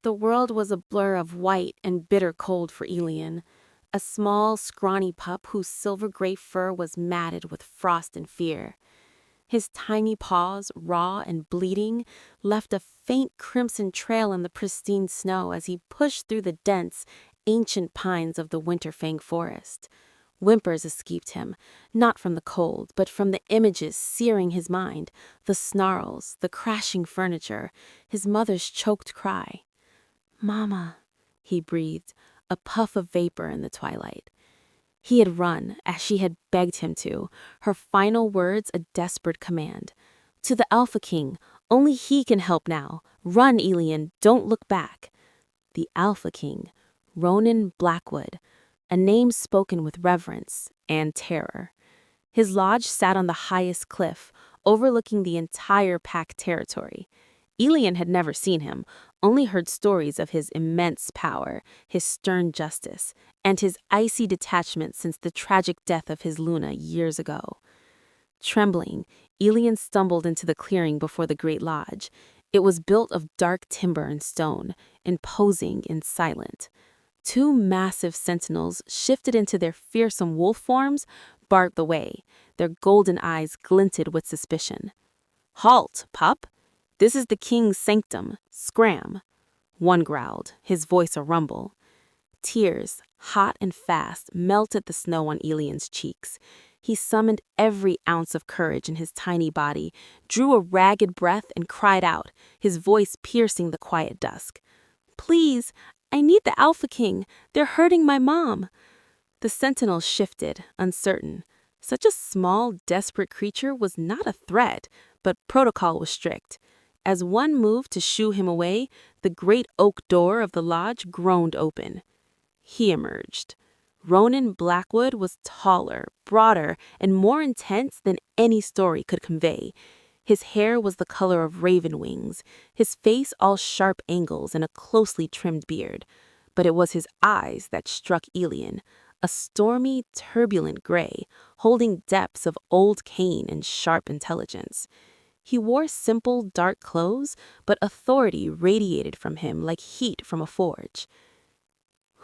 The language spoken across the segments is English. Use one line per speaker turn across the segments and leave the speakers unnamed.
The world was a blur of white and bitter cold for Elian, a small, scrawny pup whose silver-gray fur was matted with frost and fear. His tiny paws, raw and bleeding, left a faint crimson trail in the pristine snow as he pushed through the dense, ancient pines of the Winterfang forest. Whimpers escaped him, not from the cold, but from the images searing his mind, the snarls, the crashing furniture, his mother's choked cry. "Mama," he breathed, a puff of vapor in the twilight. He had run, as she had begged him to, her final words a desperate command. "To the Alpha King, only he can help now. Run, Elian, don't look back." The Alpha King, Ronan Blackwood, a name spoken with reverence and terror. His lodge sat on the highest cliff, overlooking the entire Pack territory. Elian had never seen him, only heard stories of his immense power, his stern justice, and his icy detachment since the tragic death of his Luna years ago. Trembling, Elian stumbled into the clearing before the great lodge. It was built of dark timber and stone, imposing and silent. Two massive sentinels, shifted into their fearsome wolf forms, barred the way. Their golden eyes glinted with suspicion. "Halt, pup! This is the king's sanctum. Scram!" One growled, his voice a rumble. Tears, hot and fast, melted the snow on Elian's cheeks. He summoned every ounce of courage in his tiny body, drew a ragged breath, and cried out, his voice piercing the quiet dusk. "Please, I need the Alpha King. They're hurting my mom." The sentinels shifted, uncertain. Such a small, desperate creature was not a threat, but protocol was strict. As one moved to shoo him away, the great oak door of the lodge groaned open. He emerged. Ronan Blackwood was taller, broader, and more intense than any story could convey. His hair was the color of raven wings, his face all sharp angles and a closely trimmed beard. But it was his eyes that struck Elian, a stormy, turbulent gray, holding depths of old cane and sharp intelligence. He wore simple, dark clothes, but authority radiated from him like heat from a forge.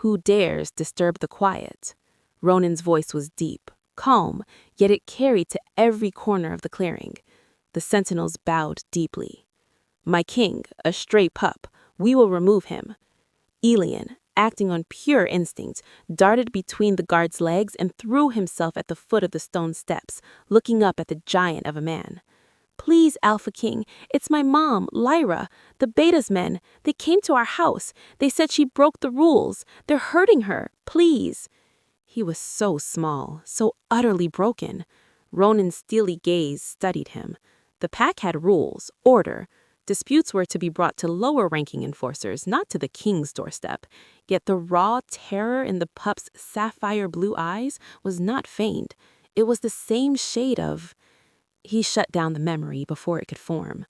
"Who dares disturb the quiet?" Ronan's voice was deep, calm, yet it carried to every corner of the clearing. The sentinels bowed deeply. "My king, a stray pup. We will remove him." Elian, acting on pure instinct, darted between the guard's legs and threw himself at the foot of the stone steps, looking up at the giant of a man. "Please, Alpha King, it's my mom, Lyra, the Beta's men. They came to our house. They said she broke the rules. They're hurting her. Please." He was so small, so utterly broken. Ronan's steely gaze studied him. The pack had rules, order. Disputes were to be brought to lower-ranking enforcers, not to the king's doorstep. Yet the raw terror in the pup's sapphire blue eyes was not feigned. It was the same shade of... He shut down the memory before it could form.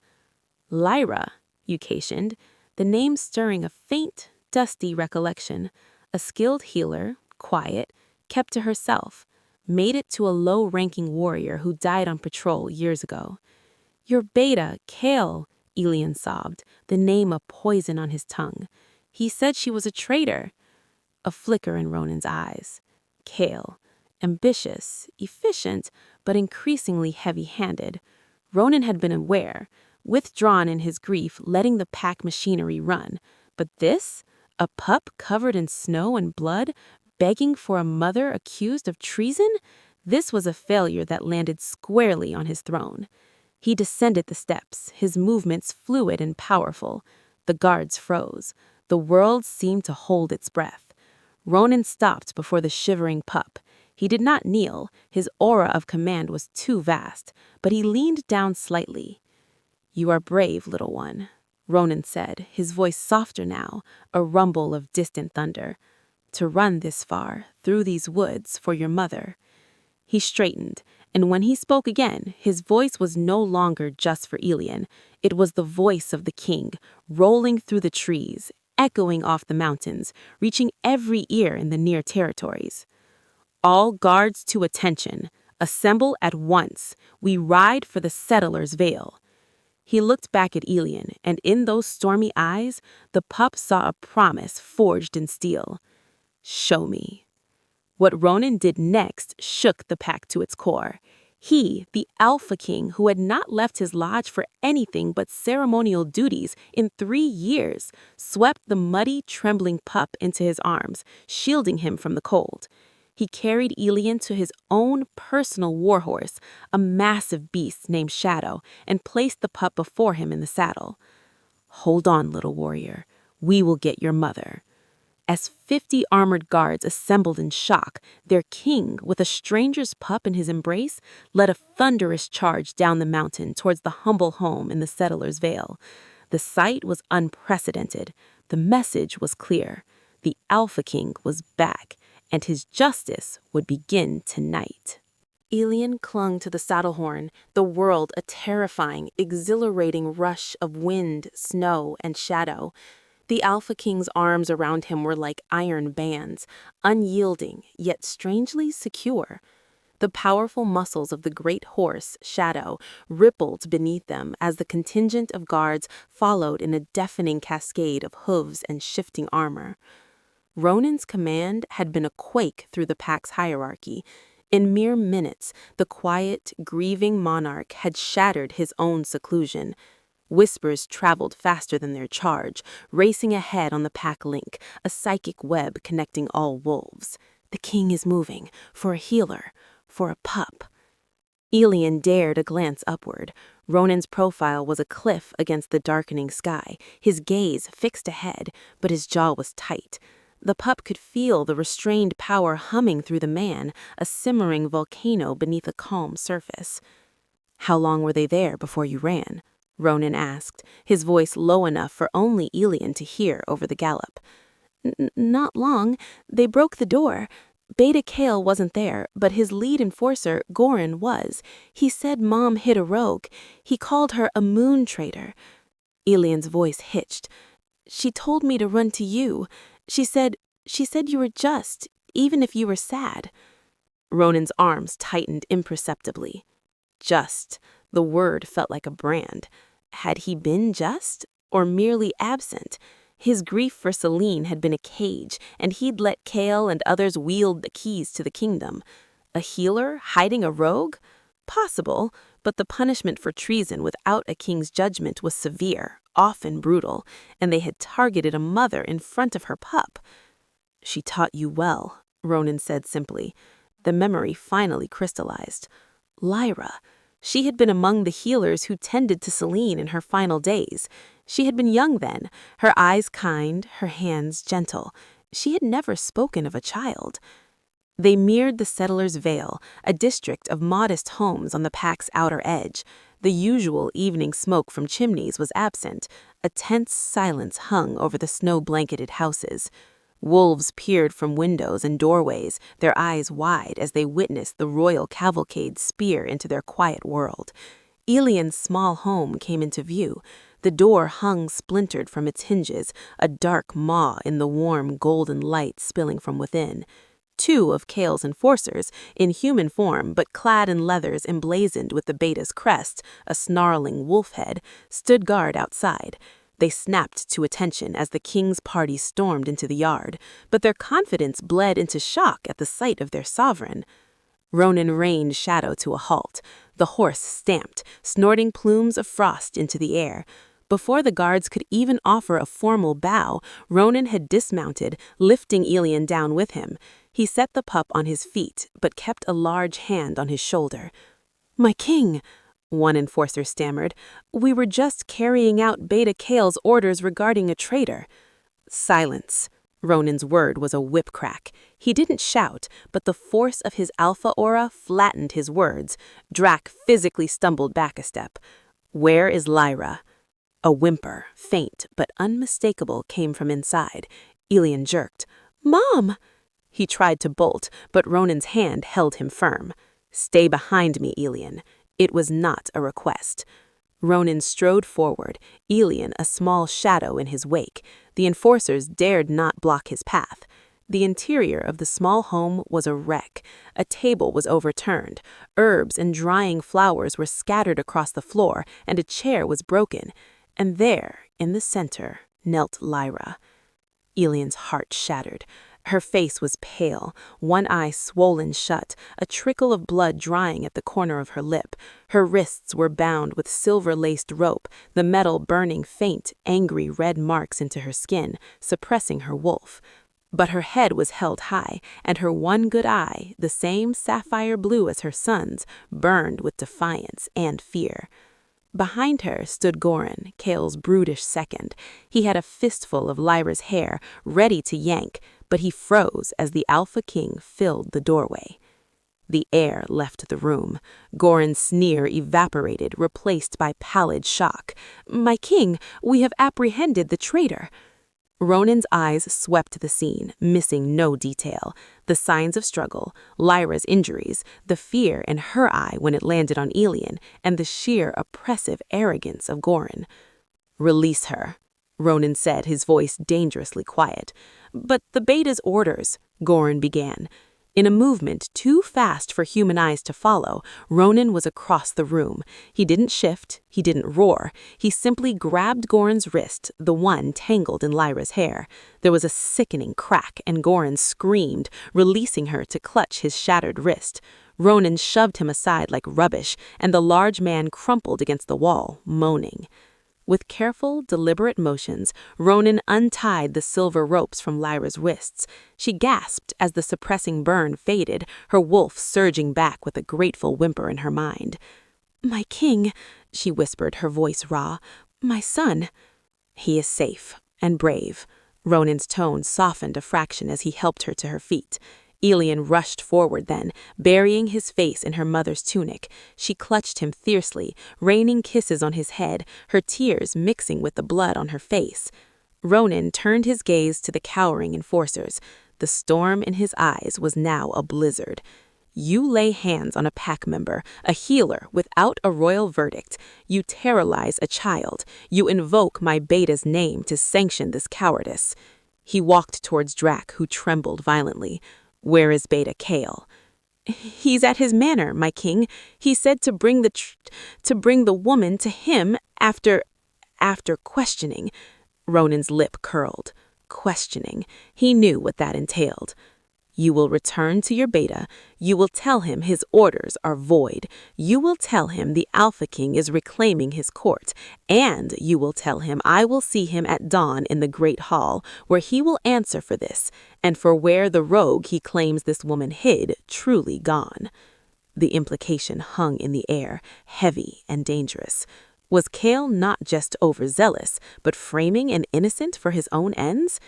"Lyra," you cationed, the name stirring a faint, dusty recollection. A skilled healer, quiet, kept to herself, made it to a low-ranking warrior who died on patrol years ago. "Your Beta, Kale," Elian sobbed, the name a poison on his tongue. "He said she was a traitor." A flicker in Ronan's eyes. Kale. Ambitious, efficient, but increasingly heavy-handed. Ronan had been aware, withdrawn in his grief, letting the pack machinery run. But this? A pup covered in snow and blood, begging for a mother accused of treason? This was a failure that landed squarely on his throne. He descended the steps, his movements fluid and powerful. The guards froze. The world seemed to hold its breath. Ronan stopped before the shivering pup. He did not kneel, his aura of command was too vast, but he leaned down slightly. "You are brave, little one," Ronan said, his voice softer now, a rumble of distant thunder. "To run this far, through these woods, for your mother." He straightened, and when he spoke again, his voice was no longer just for Elian. It was the voice of the king, rolling through the trees, echoing off the mountains, reaching every ear in the near territories. "All guards to attention. Assemble at once. We ride for the settler's veil." He looked back at Elian, and in those stormy eyes, the pup saw a promise forged in steel. Show me. What Ronan did next shook the pack to its core. He, the Alpha King who had not left his lodge for anything but ceremonial duties in 3 years, swept the muddy, trembling pup into his arms, shielding him from the cold. He carried Elian to his own personal warhorse, a massive beast named Shadow, and placed the pup before him in the saddle. Hold on, little warrior. We will get your mother. As 50 armored guards assembled in shock, their king, with a stranger's pup in his embrace, led a thunderous charge down the mountain towards the humble home in the settler's vale. The sight was unprecedented. The message was clear. The Alpha King was back, and his justice would begin tonight. Elian clung to the saddle horn, the world a terrifying, exhilarating rush of wind, snow, and shadow. The Alpha King's arms around him were like iron bands, unyielding, yet strangely secure. The powerful muscles of the great horse, Shadow, rippled beneath them as the contingent of guards followed in a deafening cascade of hooves and shifting armor. Ronan's command had been a quake through the pack's hierarchy. In mere minutes, the quiet, grieving monarch had shattered his own seclusion. Whispers traveled faster than their charge, racing ahead on the pack link, a psychic web connecting all wolves. The king is moving, for a healer, for a pup. Elian dared a glance upward. Ronan's profile was a cliff against the darkening sky, his gaze fixed ahead, but his jaw was tight. The pup could feel the restrained power humming through the man, a simmering volcano beneath a calm surface. How long were they there before you ran? Ronan asked, his voice low enough for only Elian to hear over the gallop. Not long. They broke the door. Beta Kale wasn't there, but his lead enforcer, Goran, was. He said Mom hit a rogue. He called her a moon traitor. Elian's voice hitched. She told me to run to you. She said you were just, even if you were sad. Ronan's arms tightened imperceptibly. Just. The word felt like a brand. Had he been just, or merely absent? His grief for Celine had been a cage, and he'd let Kale and others wield the keys to the kingdom. A healer hiding a rogue? Possible, but the punishment for treason without a king's judgment was severe, often brutal, and they had targeted a mother in front of her pup. She taught you well, Ronan said simply. The memory finally crystallized. Lyra. She had been among the healers who tended to Celine in her final days. She had been young then, her eyes kind, her hands gentle. She had never spoken of a child. They neared the settler's vale, a district of modest homes on the pack's outer edge. The usual evening smoke from chimneys was absent. A tense silence hung over the snow-blanketed houses. Wolves peered from windows and doorways, their eyes wide as they witnessed the royal cavalcade spear into their quiet world. Elian's small home came into view. The door hung splintered from its hinges, a dark maw in the warm golden light spilling from within. 2 of Kale's enforcers, in human form but clad in leathers emblazoned with the beta's crest, a snarling wolf head, stood guard outside. They snapped to attention as the king's party stormed into the yard, but their confidence bled into shock at the sight of their sovereign. Ronan reined Shadow to a halt. The horse stamped, snorting plumes of frost into the air. Before the guards could even offer a formal bow, Ronan had dismounted, lifting Elian down with him. He set the pup on his feet, but kept a large hand on his shoulder. "My king," one enforcer stammered. "We were just carrying out Beta Kale's orders regarding a traitor." Silence. Ronan's word was a whip crack. He didn't shout, but the force of his alpha aura flattened his words. Drac physically stumbled back a step. "Where is Lyra?" A whimper, faint but unmistakable, came from inside. Elian jerked. "Mom!" He tried to bolt, but Ronan's hand held him firm. "Stay behind me, Elian." It was not a request. Ronan strode forward, Elian a small shadow in his wake. The enforcers dared not block his path. The interior of the small home was a wreck. A table was overturned, herbs and drying flowers were scattered across the floor, and a chair was broken. And there, in the center, knelt Lyra. Elian's heart shattered. Her face was pale, one eye swollen shut, a trickle of blood drying at the corner of her lip. Her wrists were bound with silver-laced rope, the metal burning faint, angry red marks into her skin, suppressing her wolf. But her head was held high, and her one good eye, the same sapphire blue as her son's, burned with defiance and fear. Behind her stood Goran, Kale's brutish second. He had a fistful of Lyra's hair, ready to yank, but he froze as the Alpha King filled the doorway. The air left the room. Goran's sneer evaporated, replaced by pallid shock. "My king, we have apprehended the traitor." Ronan's eyes swept the scene, missing no detail. The signs of struggle, Lyra's injuries, the fear in her eye when it landed on Elian, and the sheer oppressive arrogance of Goran. "Release her," Ronan said, his voice dangerously quiet. "But the beta's orders," Goran began. In a movement too fast for human eyes to follow, Ronan was across the room. He didn't shift, he didn't roar. He simply grabbed Goran's wrist, the one tangled in Lyra's hair. There was a sickening crack, and Goran screamed, releasing her to clutch his shattered wrist. Ronan shoved him aside like rubbish, and the large man crumpled against the wall, moaning. With careful, deliberate motions, Ronan untied the silver ropes from Lyra's wrists. She gasped as the suppressing burn faded, her wolf surging back with a grateful whimper in her mind. "My king," she whispered, her voice raw. "My son." "He is safe and brave." Ronan's tone softened a fraction as he helped her to her feet. Elian rushed forward then, burying his face in her mother's tunic. She clutched him fiercely, raining kisses on his head, her tears mixing with the blood on her face. Ronan turned his gaze to the cowering enforcers. The storm in his eyes was now a blizzard. "You lay hands on a pack member, a healer, without a royal verdict. You terrorize a child. You invoke my beta's name to sanction this cowardice." He walked towards Drac, who trembled violently. "Where is Beta Kale?" "He's at his manor, my king. He said to bring the woman to him after questioning." Ronan's lip curled. Questioning. He knew what that entailed. "You will return to your beta. You will tell him his orders are void. You will tell him the Alpha King is reclaiming his court. And you will tell him I will see him at dawn in the Great Hall, where he will answer for this, and for where the rogue he claims this woman hid truly gone." The implication hung in the air, heavy and dangerous. Was Kale not just overzealous, but framing an innocent for his own ends?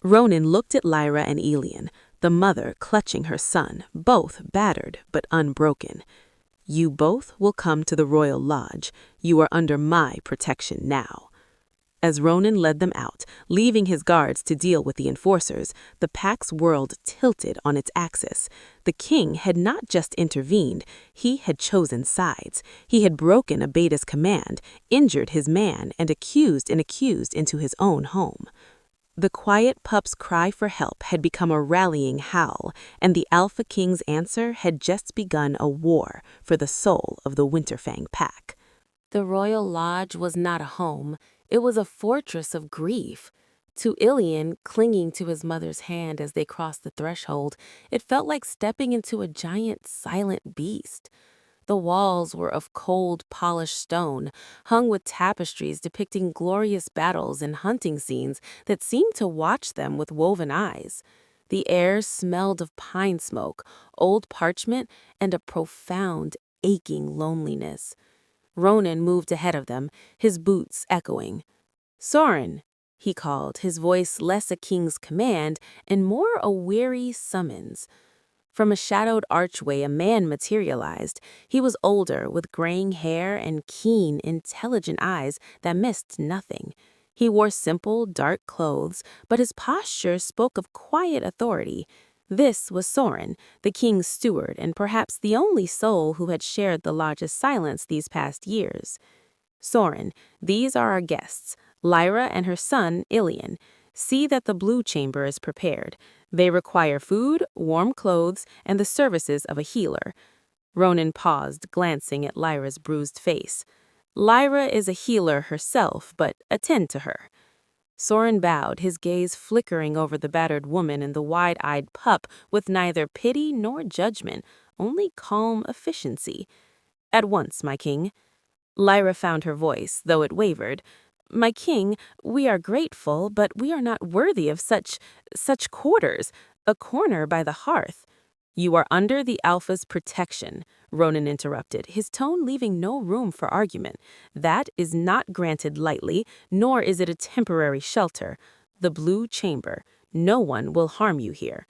Ronan looked at Lyra and Elian, the mother clutching her son, both battered but unbroken. "You both will come to the Royal Lodge. You are under my protection now." As Ronan led them out, leaving his guards to deal with the enforcers, the pack's world tilted on its axis. The king had not just intervened, he had chosen sides. He had broken a beta's command, injured his man, and accused into his own home. The quiet pup's cry for help had become a rallying howl, and the Alpha King's answer had just begun a war for the soul of the Winterfang pack. The Royal Lodge was not a home, it was a fortress of grief. To Elian, clinging to his mother's hand as they crossed the threshold, it felt like stepping into a giant silent beast. The walls were of cold, polished stone, hung with tapestries depicting glorious battles and hunting scenes that seemed to watch them with woven eyes. The air smelled of pine smoke, old parchment, and a profound, aching loneliness. Ronan moved ahead of them, his boots echoing. "Soren," he called, his voice less a king's command and more a weary summons. From a shadowed archway a man materialized. He was older, with graying hair and keen, intelligent eyes that missed nothing. He wore simple, dark clothes, but his posture spoke of quiet authority. This was Soren, the king's steward and perhaps the only soul who had shared the lodge's silence these past years. "Soren, these are our guests, Lyra and her son, Ilian. See that the blue chamber is prepared. They require food, warm clothes, and the services of a healer. Ronan paused, glancing at Lyra's bruised face. Lyra is a healer herself, but attend to her. Soren bowed, his gaze flickering over the battered woman and the wide-eyed pup with neither pity nor judgment, only calm efficiency. At once, my king. Lyra found her voice, though it wavered. My king, we are grateful, but we are not worthy of such quarters, a corner by the hearth. You are under the Alpha's protection, Ronan interrupted, his tone leaving no room for argument. That is not granted lightly, nor is it a temporary shelter. The blue chamber. No one will harm you here.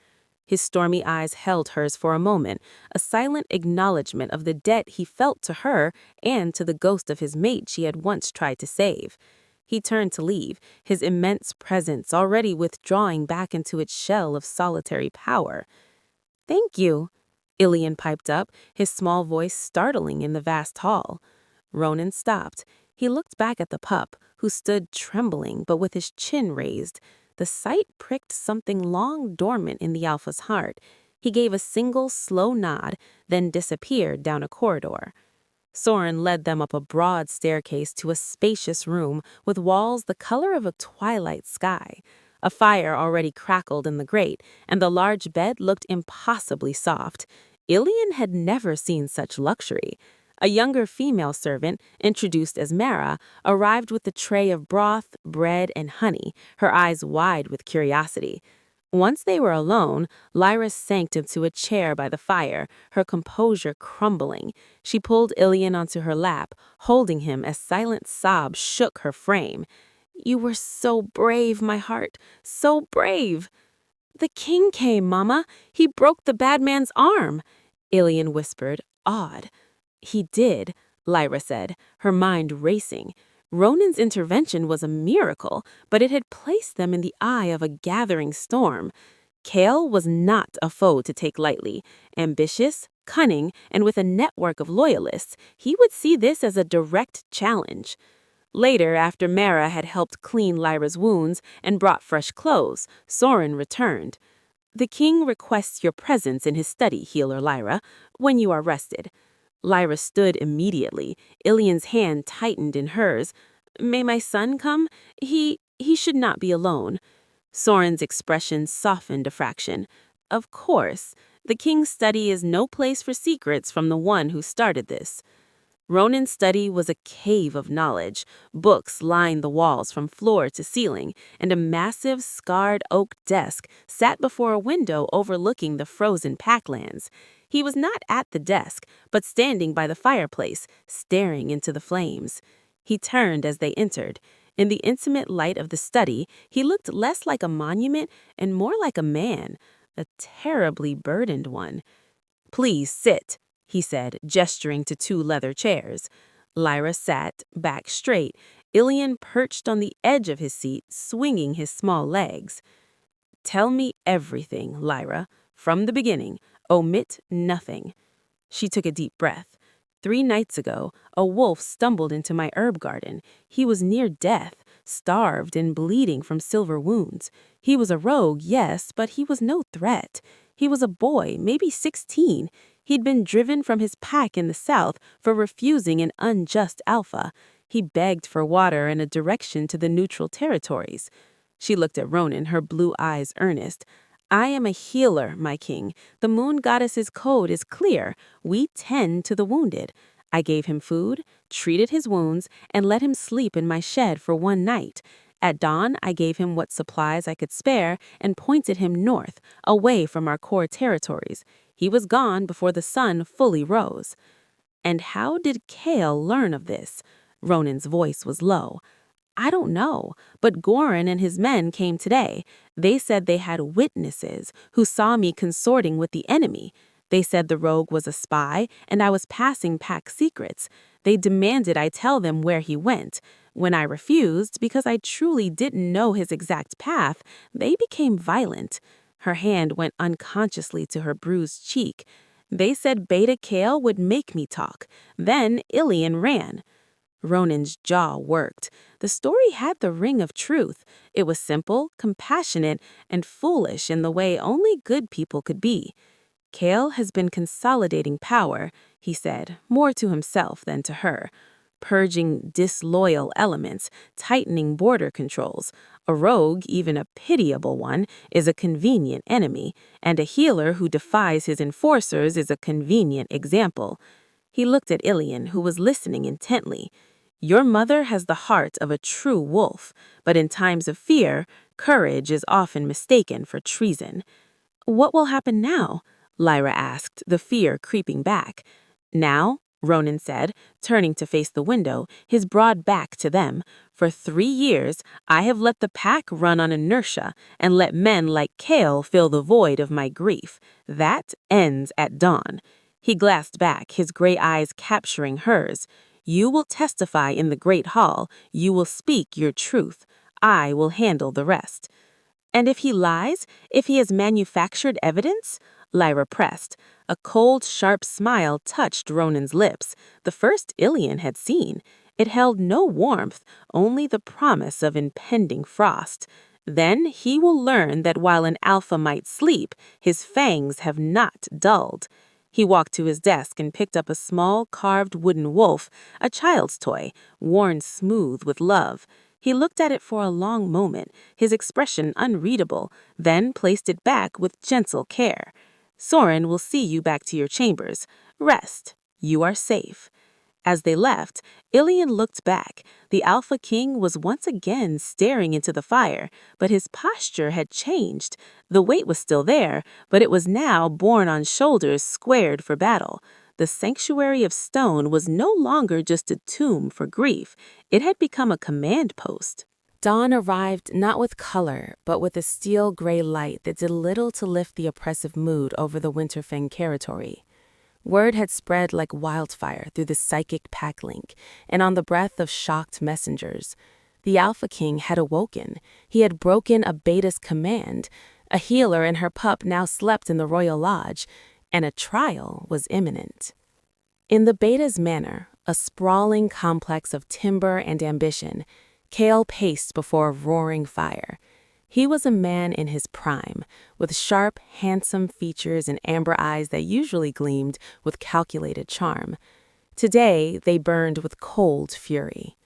His stormy eyes held hers for a moment, a silent acknowledgement of the debt he felt to her and to the ghost of his mate she had once tried to save. He turned to leave, his immense presence already withdrawing back into its shell of solitary power. Thank you, Ilian piped up, his small voice startling in the vast hall. Ronan stopped. He looked back at the pup, who stood trembling but with his chin raised. The sight pricked something long dormant in the Alpha's heart. He gave a single slow nod, then disappeared down a corridor. Soren led them up a broad staircase to a spacious room with walls the color of a twilight sky. A fire already crackled in the grate, and the large bed looked impossibly soft. Ilian had never seen such luxury. A younger female servant, introduced as Mara, arrived with a tray of broth, bread, and honey, her eyes wide with curiosity. Once they were alone, Lyra sank into a chair by the fire, her composure crumbling. She pulled Ilian onto her lap, holding him as silent sobs shook her frame. You were so brave, my heart, so brave. The king came, Mama. He broke the bad man's arm, Ilian whispered, awed. He did, Lyra said, her mind racing. Ronan's intervention was a miracle, but it had placed them in the eye of a gathering storm. Kale was not a foe to take lightly. Ambitious, cunning, and with a network of loyalists, he would see this as a direct challenge. Later, after Mara had helped clean Lyra's wounds and brought fresh clothes, Soren returned. The king requests your presence in his study, healer Lyra, when you are rested. Lyra stood immediately. Ilian's hand tightened in hers. May my son come? He should not be alone. Soren's expression softened a fraction. Of course, the king's study is no place for secrets from the one who started this. Ronan's study was a cave of knowledge. Books lined the walls from floor to ceiling, and a massive, scarred oak desk sat before a window overlooking the frozen packlands. He was not at the desk, but standing by the fireplace, staring into the flames. He turned as they entered. In the intimate light of the study, he looked less like a monument and more like a man, a terribly burdened one. Please sit, he said, gesturing to two leather chairs. Lyra sat, back straight, Ilian perched on the edge of his seat, swinging his small legs. Tell me everything, Lyra, from the beginning. Omit nothing. She took a deep breath. 3 nights ago, a wolf stumbled into my herb garden. He was near death, starved and bleeding from silver wounds. He was a rogue, yes, but he was no threat. He was a boy, maybe 16. He'd been driven from his pack in the south for refusing an unjust alpha. He begged for water and a direction to the neutral territories. She looked at Ronan, her blue eyes earnest. I am a healer, my king. The moon goddess's code is clear. We tend to the wounded. I gave him food, treated his wounds, and let him sleep in my shed for 1 night. At dawn, I gave him what supplies I could spare and pointed him north, away from our core territories. He was gone before the sun fully rose. And how did Kale learn of this? Ronan's voice was low. I don't know, but Goran and his men came today. They said they had witnesses who saw me consorting with the enemy. They said the rogue was a spy and I was passing pack secrets. They demanded I tell them where he went. When I refused, because I truly didn't know his exact path, they became violent. Her hand went unconsciously to her bruised cheek. They said Beta Kale would make me talk. Then Ilian ran. Ronan's jaw worked. The story had the ring of truth. It was simple, compassionate, and foolish in the way only good people could be. Kale has been consolidating power, he said, more to himself than to her. Purging disloyal elements, tightening border controls. A rogue, even a pitiable one, is a convenient enemy, and a healer who defies his enforcers is a convenient example. He looked at Ilian, who was listening intently. Your mother has the heart of a true wolf, but in times of fear, courage is often mistaken for treason. What will happen now? Lyra asked, the fear creeping back. Now, Ronan said, turning to face the window, his broad back to them. For 3 years, I have let the pack run on inertia and let men like Kale fill the void of my grief. That ends at dawn. He glanced back, his gray eyes capturing hers. You will testify in the great hall. You will speak your truth. I will handle the rest. And if he lies, if he has manufactured evidence? Lyra pressed. A cold, sharp smile touched Ronan's lips, the first Ilian had seen. It held no warmth, only the promise of impending frost. Then he will learn that while an alpha might sleep, his fangs have not dulled. He walked to his desk and picked up a small, carved wooden wolf, a child's toy, worn smooth with love. He looked at it for a long moment, his expression unreadable, then placed it back with gentle care. Soren will see you back to your chambers. Rest. You are safe. As they left, Ilian looked back. The Alpha King was once again staring into the fire, but his posture had changed. The weight was still there, but it was now borne on shoulders squared for battle. The sanctuary of stone was no longer just a tomb for grief. It had become a command post. Dawn arrived not with color, but with a steel gray light that did little to lift the oppressive mood over the Winterfang territory. Word had spread like wildfire through the psychic pack link and on the breath of shocked messengers. The Alpha King had awoken. He had broken a beta's command. A healer and her pup now slept in the royal lodge, and a trial was imminent. In the beta's manor, a sprawling complex of timber and ambition, Kale paced before a roaring fire. He was a man in his prime, with sharp, handsome features and amber eyes that usually gleamed with calculated charm. Today, they burned with cold fury.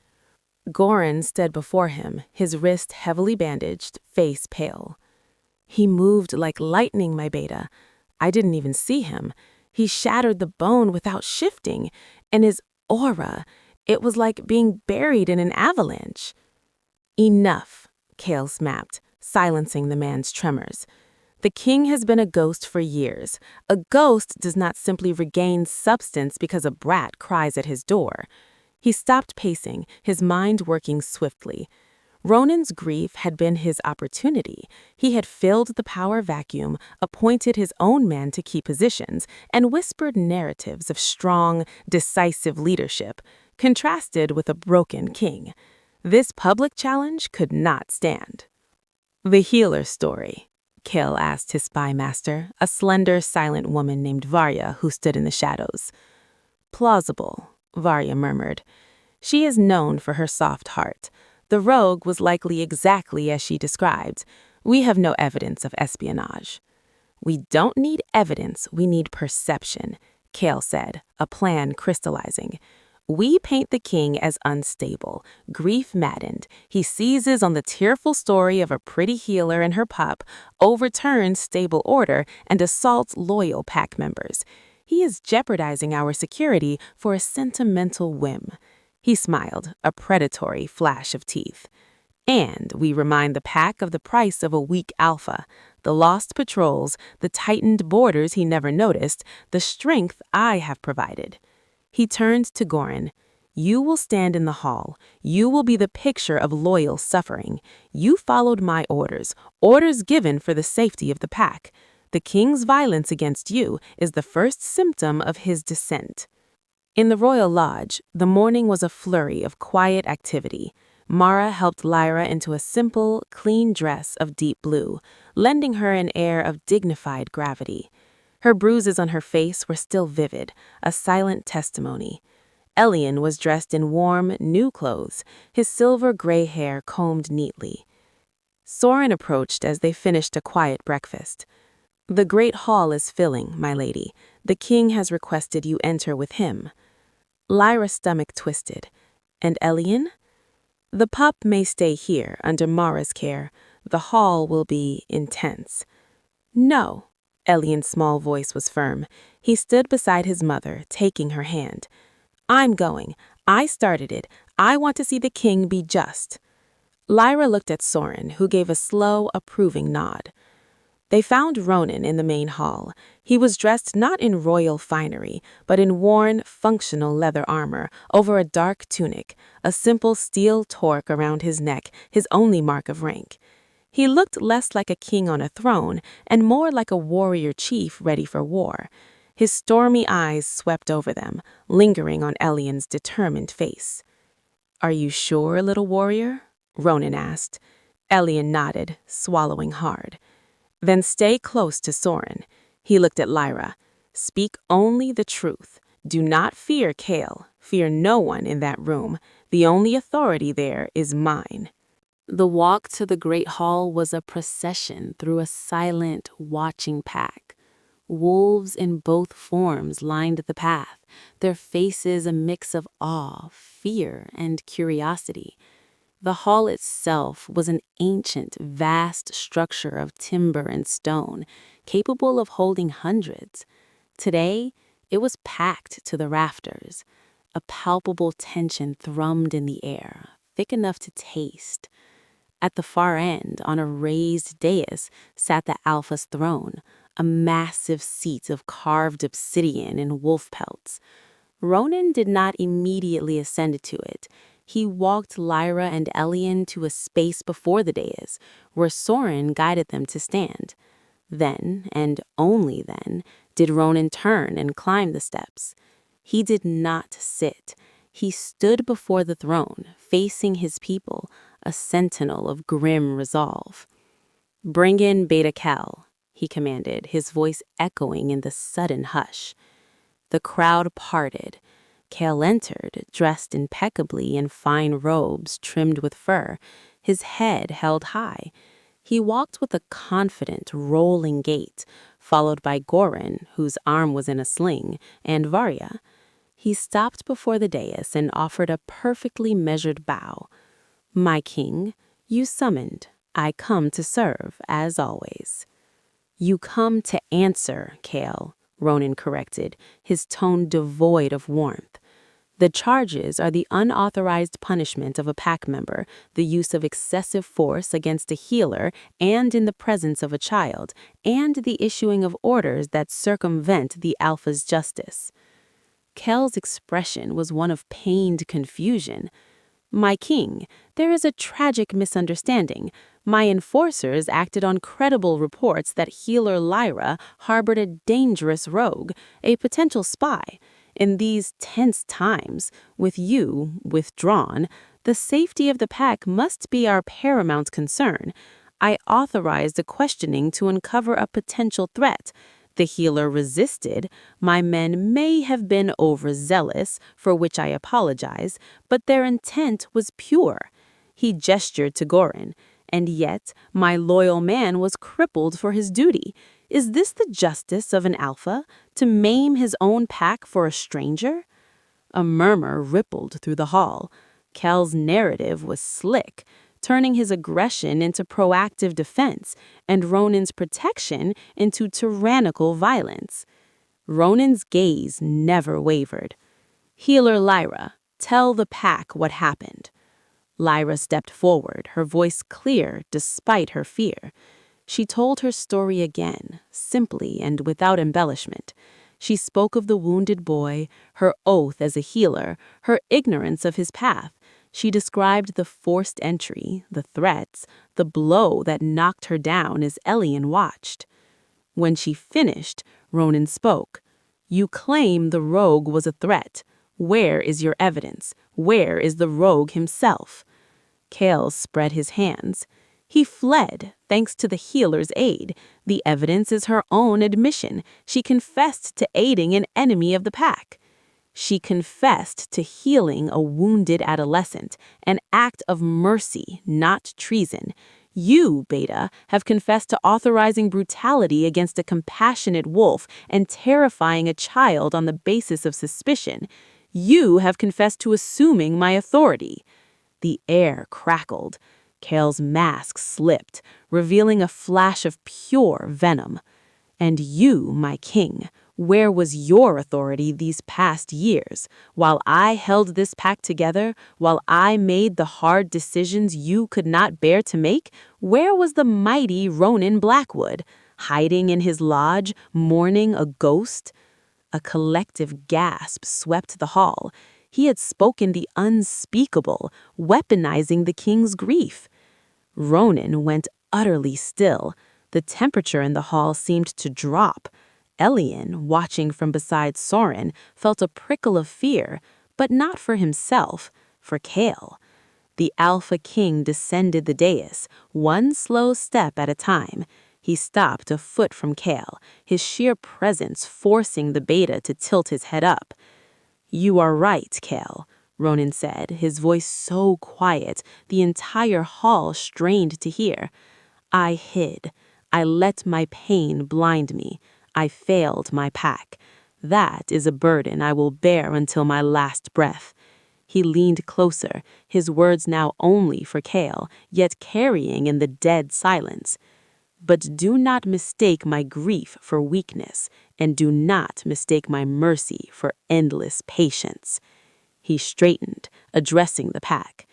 Goran stood before him, his wrist heavily bandaged, face pale. He moved like lightning, my beta. I didn't even see him. He shattered the bone without shifting, and his aura, it was like being buried in an avalanche. Enough, Kale snapped, silencing the man's tremors. The king has been a ghost for years. A ghost does not simply regain substance because a brat cries at his door. He stopped pacing, his mind working swiftly. Ronan's grief had been his opportunity. He had filled the power vacuum, appointed his own men to key positions, and whispered narratives of strong, decisive leadership, contrasted with a broken king. This public challenge could not stand. The healer's story, Kale asked his spy master, a slender, silent woman named Varya who stood in the shadows. Plausible, Varya murmured. She is known for her soft heart. The rogue was likely exactly as she described. We have no evidence of espionage. We don't need evidence, we need perception, Kale said, a plan crystallizing. We paint the king as unstable, grief-maddened. He seizes on the tearful story of a pretty healer and her pup, overturns stable order, and assaults loyal pack members. He is jeopardizing our security for a sentimental whim. He smiled, a predatory flash of teeth. And we remind the pack of the price of a weak alpha, the lost patrols, the tightened borders he never noticed, the strength I have provided. He turned to Goran. You will stand in the hall. You will be the picture of loyal suffering. You followed my orders, orders given for the safety of the pack. The king's violence against you is the first symptom of his descent. In the royal lodge, the morning was a flurry of quiet activity. Mara helped Lyra into a simple, clean dress of deep blue, lending her an air of dignified gravity. Her bruises on her face were still vivid, a silent testimony. Elian was dressed in warm, new clothes, his silver-gray hair combed neatly. Soren approached as they finished a quiet breakfast. "The great hall is filling, my lady. The king has requested you enter with him." Lyra's stomach twisted. "And Elian?" "The pup may stay here, under Mara's care. The hall will be intense." "No." Elian's small voice was firm. He stood beside his mother, taking her hand. "I'm going. I started it. I want to see the king be just." Lyra looked at Soren, who gave a slow, approving nod. They found Ronan in the main hall. He was dressed not in royal finery, but in worn, functional leather armor over a dark tunic, a simple steel torque around his neck, his only mark of rank. He looked less like a king on a throne and more like a warrior chief ready for war. His stormy eyes swept over them, lingering on Elian's determined face. "Are you sure, little warrior?" Ronan asked. Elian nodded, swallowing hard. "Then stay close to Soren." He looked at Lyra. "Speak only the truth. Do not fear Kale. Fear no one in that room. The only authority there is mine." The walk to the great hall was a procession through a silent, watching pack. Wolves in both forms lined the path, their faces a mix of awe, fear, and curiosity. The hall itself was an ancient, vast structure of timber and stone, capable of holding hundreds. Today, it was packed to the rafters. A palpable tension thrummed in the air, thick enough to taste. At the far end, on a raised dais, sat the Alpha's throne, a massive seat of carved obsidian and wolf pelts. Ronan did not immediately ascend to it. He walked Lyra and Elian to a space before the dais, where Soren guided them to stand. Then, and only then, did Ronan turn and climb the steps. He did not sit. He stood before the throne, facing his people, a sentinel of grim resolve. "Bring in Beta Cal," he commanded, his voice echoing in the sudden hush. The crowd parted. Kale entered, dressed impeccably in fine robes trimmed with fur, his head held high. He walked with a confident, rolling gait, followed by Goran, whose arm was in a sling, and Varya. He stopped before the dais and offered a perfectly measured bow. "My king, you summoned. I come to serve, as always." "You come to answer, Kale," Ronan corrected, his tone devoid of warmth. "The charges are the unauthorized punishment of a pack member, the use of excessive force against a healer and in the presence of a child, and the issuing of orders that circumvent the Alpha's justice." Kel's expression was one of pained confusion. "My king, there is a tragic misunderstanding. My enforcers acted on credible reports that healer Lyra harbored a dangerous rogue, a potential spy. In these tense times, with you withdrawn, the safety of the pack must be our paramount concern. I authorized a questioning to uncover a potential threat. The healer resisted. My men may have been overzealous, for which I apologize, but their intent was pure." He gestured to Goran. "And yet, my loyal man was crippled for his duty. Is this the justice of an Alpha, to maim his own pack for a stranger?" A murmur rippled through the hall. Kel's narrative was slick, turning his aggression into proactive defense and Ronan's protection into tyrannical violence. Ronan's gaze never wavered. "Healer Lyra, tell the pack what happened." Lyra stepped forward, her voice clear despite her fear. She told her story again, simply and without embellishment. She spoke of the wounded boy, her oath as a healer, her ignorance of his path. She described the forced entry, the threats, the blow that knocked her down as Elian watched. When she finished, Ronan spoke. "You claim the rogue was a threat. Where is your evidence? Where is the rogue himself?" Kale spread his hands. "He fled, thanks to the healer's aid. The evidence is her own admission. She confessed to aiding an enemy of the pack." She confessed to healing a wounded adolescent, an act of mercy, not treason. You, Beta, have confessed to authorizing brutality against a compassionate wolf and terrifying a child on the basis of suspicion. You have confessed to assuming my authority. The air crackled. Kale's mask slipped, revealing a flash of pure venom. And you, my king, where was your authority these past years? While I held this pack together, while I made the hard decisions you could not bear to make, where was the mighty Ronin Blackwood, hiding in his lodge, mourning a ghost? A collective gasp swept the hall. He had spoken the unspeakable, weaponizing the king's grief. Ronan went utterly still. The temperature in the hall seemed to drop. Elian, watching from beside Soren, felt a prickle of fear, but not for himself, for Kale. The Alpha King descended the dais, one slow step at a time. He stopped a foot from Kale, his sheer presence forcing the Beta to tilt his head up. "You are right, Kale," Ronan said, his voice so quiet the entire hall strained to hear. "I hid. I let my pain blind me. I failed my pack. That is a burden I will bear until my last breath." He leaned closer, his words now only for Kale, yet carrying in the dead silence. "But do not mistake my grief for weakness, and do not mistake my mercy for endless patience." He straightened, addressing the pack.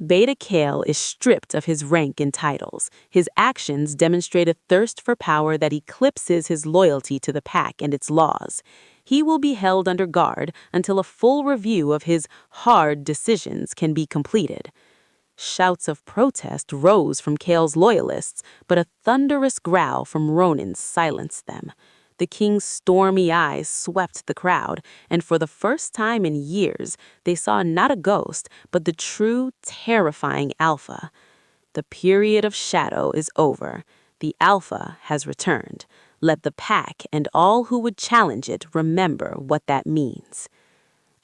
Beta Kale is stripped of his rank and titles. His actions demonstrate a thirst for power that eclipses his loyalty to the pack and its laws. He will be held under guard until a full review of his hard decisions can be completed. Shouts of protest rose from Kale's loyalists, but a thunderous growl from Ronan silenced them. The king's stormy eyes swept the crowd, and for the first time in years, they saw not a ghost, but the true, terrifying Alpha. The period of shadow is over. The Alpha has returned. Let the pack and all who would challenge it remember what that means.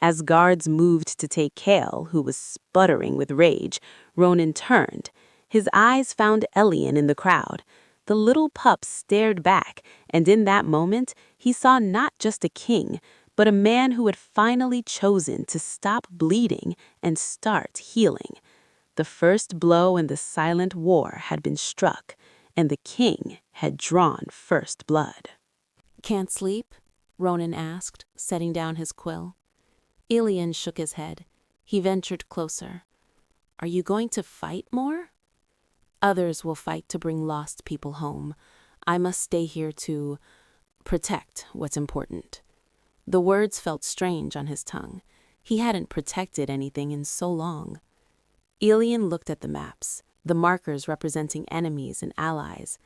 As guards moved to take Kale, who was sputtering with rage, Ronan turned. His eyes found Elian in the crowd. The little pup stared back, and in that moment, he saw not just a king, but a man who had finally chosen to stop bleeding and start healing. The first blow in the silent war had been struck, and the king had drawn first blood.
"Can't sleep?" Ronan asked, setting down his quill. Elian shook his head. He ventured closer. "Are you going to fight more?" "Others will fight to bring lost people home. I must stay here to protect what's important." The words felt strange on his tongue. He hadn't protected anything in so long. Elian looked at the maps, the markers representing enemies and allies.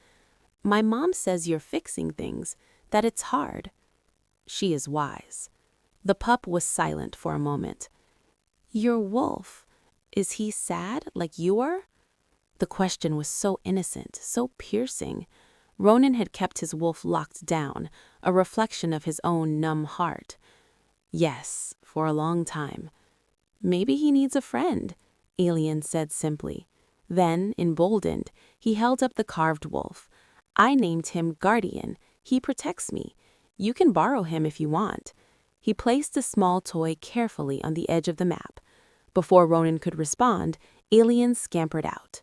"My mom says you're fixing things, that it's hard." She is wise. The pup was silent for a moment. "Your wolf, is he sad like you are?" The question was so innocent, so piercing. Ronan had kept his wolf locked down, a reflection of his own numb heart. "Yes, for a long time." "Maybe he needs a friend," Elian said simply. Then, emboldened, he held up the carved wolf. "I named him Guardian. He protects me. You can borrow him if you want." He placed the small toy carefully on the edge of the map. Before Ronan could respond, Elian scampered out.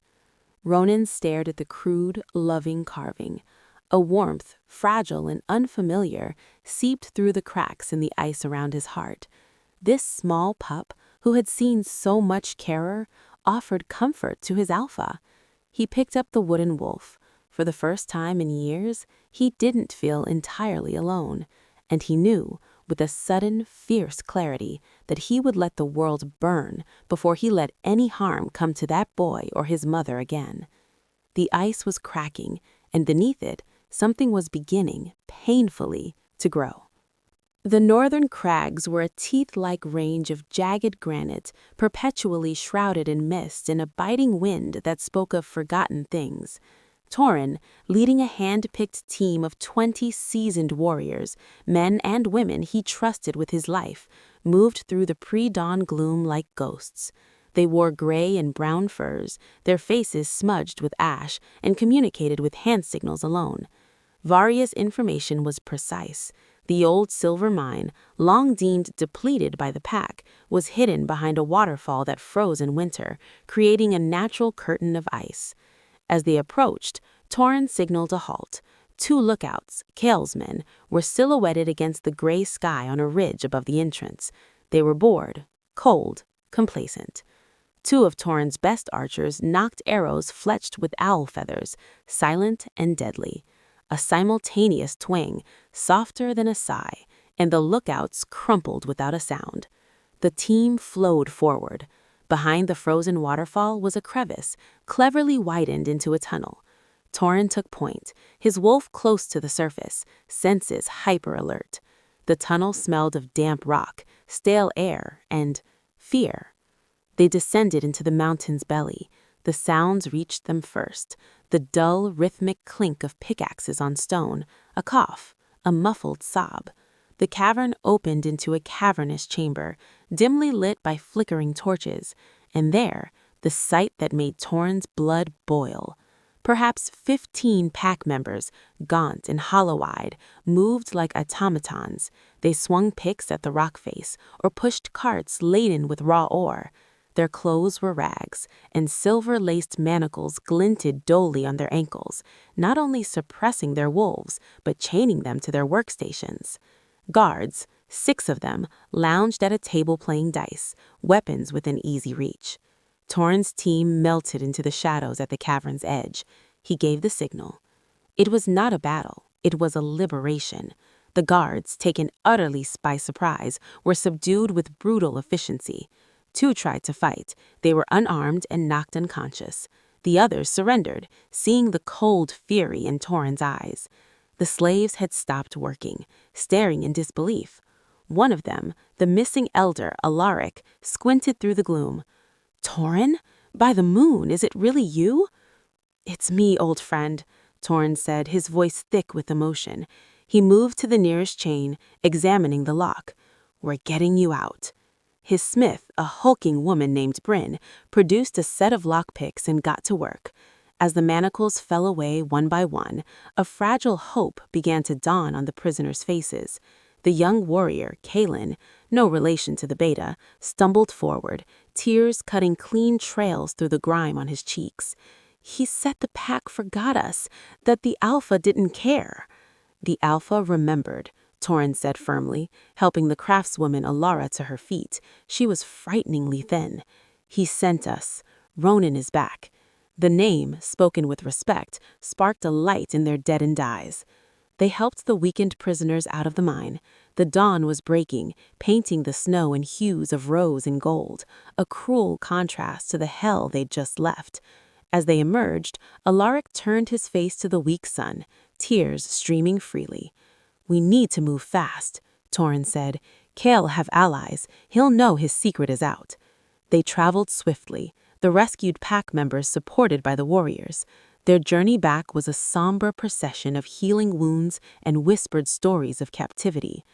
Ronan stared at the crude, loving carving. A warmth, fragile and unfamiliar, seeped through the cracks in the ice around his heart. This small pup, who had seen so much terror, offered comfort to his Alpha. He picked up the wooden wolf. For the first time in years, he didn't feel entirely alone. And he knew, with a sudden, fierce clarity, that he would let the world burn before he let any harm come to that boy or his mother again. The ice was cracking, and beneath it, something was beginning, painfully, to grow. The northern crags were a teeth-like range of jagged granite, perpetually shrouded in mist and a biting wind that spoke of forgotten things. Torin, leading a hand-picked team of 20 seasoned warriors, men and women he trusted with his life, moved through the pre-dawn gloom like ghosts. They wore gray and brown furs, their faces smudged with ash, and communicated with hand signals alone. Varia's information was precise. The old silver mine, long deemed depleted by the pack, was hidden behind a waterfall that froze in winter, creating a natural curtain of ice. As they approached, Torin signaled a halt. 2 lookouts, Kale's men, were silhouetted against the gray sky on a ridge above the entrance. They were bored, cold, complacent. 2 of Torin's best archers knocked arrows fletched with owl feathers, silent and deadly. A simultaneous twang, softer than a sigh, and the lookouts crumpled without a sound. The team flowed forward. Behind the frozen waterfall was a crevice, cleverly widened into a tunnel. Torin took point, his wolf close to the surface, senses hyper-alert. The tunnel smelled of damp rock, stale air, and fear. They descended into the mountain's belly. The sounds reached them first, the dull, rhythmic clink of pickaxes on stone, a cough, a muffled sob. The cavern opened into a cavernous chamber, dimly lit by flickering torches, and there, the sight that made Torin's blood boil. Perhaps 15 pack members, gaunt and hollow-eyed, moved like automatons. They swung picks at the rock face or pushed carts laden with raw ore. Their clothes were rags, and silver-laced manacles glinted dully on their ankles, not only suppressing their wolves, but chaining them to their workstations. Guards, 6 of them, lounged at a table playing dice, weapons within easy reach. Torin's team melted into the shadows at the cavern's edge. He gave the signal. It was not a battle, it was a liberation. The guards, taken utterly by surprise, were subdued with brutal efficiency. 2 tried to fight. They were unarmed and knocked unconscious. The others surrendered, seeing the cold fury in Torin's eyes. The slaves had stopped working, staring in disbelief. One of them, the missing elder, Alaric, squinted through the gloom. "Torin? By the moon, is it really you?" "It's me, old friend," Torin said, his voice thick with emotion. He moved to the nearest chain, examining the lock. "We're getting you out." His smith, a hulking woman named Bryn, produced a set of lockpicks and got to work. As the manacles fell away one by one, a fragile hope began to dawn on the prisoners' faces. The young warrior, Kalen, no relation to the beta, stumbled forward, tears cutting clean trails through the grime on his cheeks. "He said the pack forgot us, that the Alpha didn't care." "The Alpha remembered," Torin said firmly, helping the craftswoman Alara to her feet. She was frighteningly thin. "He sent us. Ronan is back." The name, spoken with respect, sparked a light in their deadened eyes. They helped the weakened prisoners out of the mine. The dawn was breaking, painting the snow in hues of rose and gold, a cruel contrast to the hell they'd just left. As they emerged, Alaric turned his face to the weak sun, tears streaming freely. "We need to move fast," Torin said. "Kale'll have allies. He'll know his secret is out." They traveled swiftly, the rescued pack members supported by the warriors. Their journey back was a somber procession of healing wounds and whispered stories of captivity.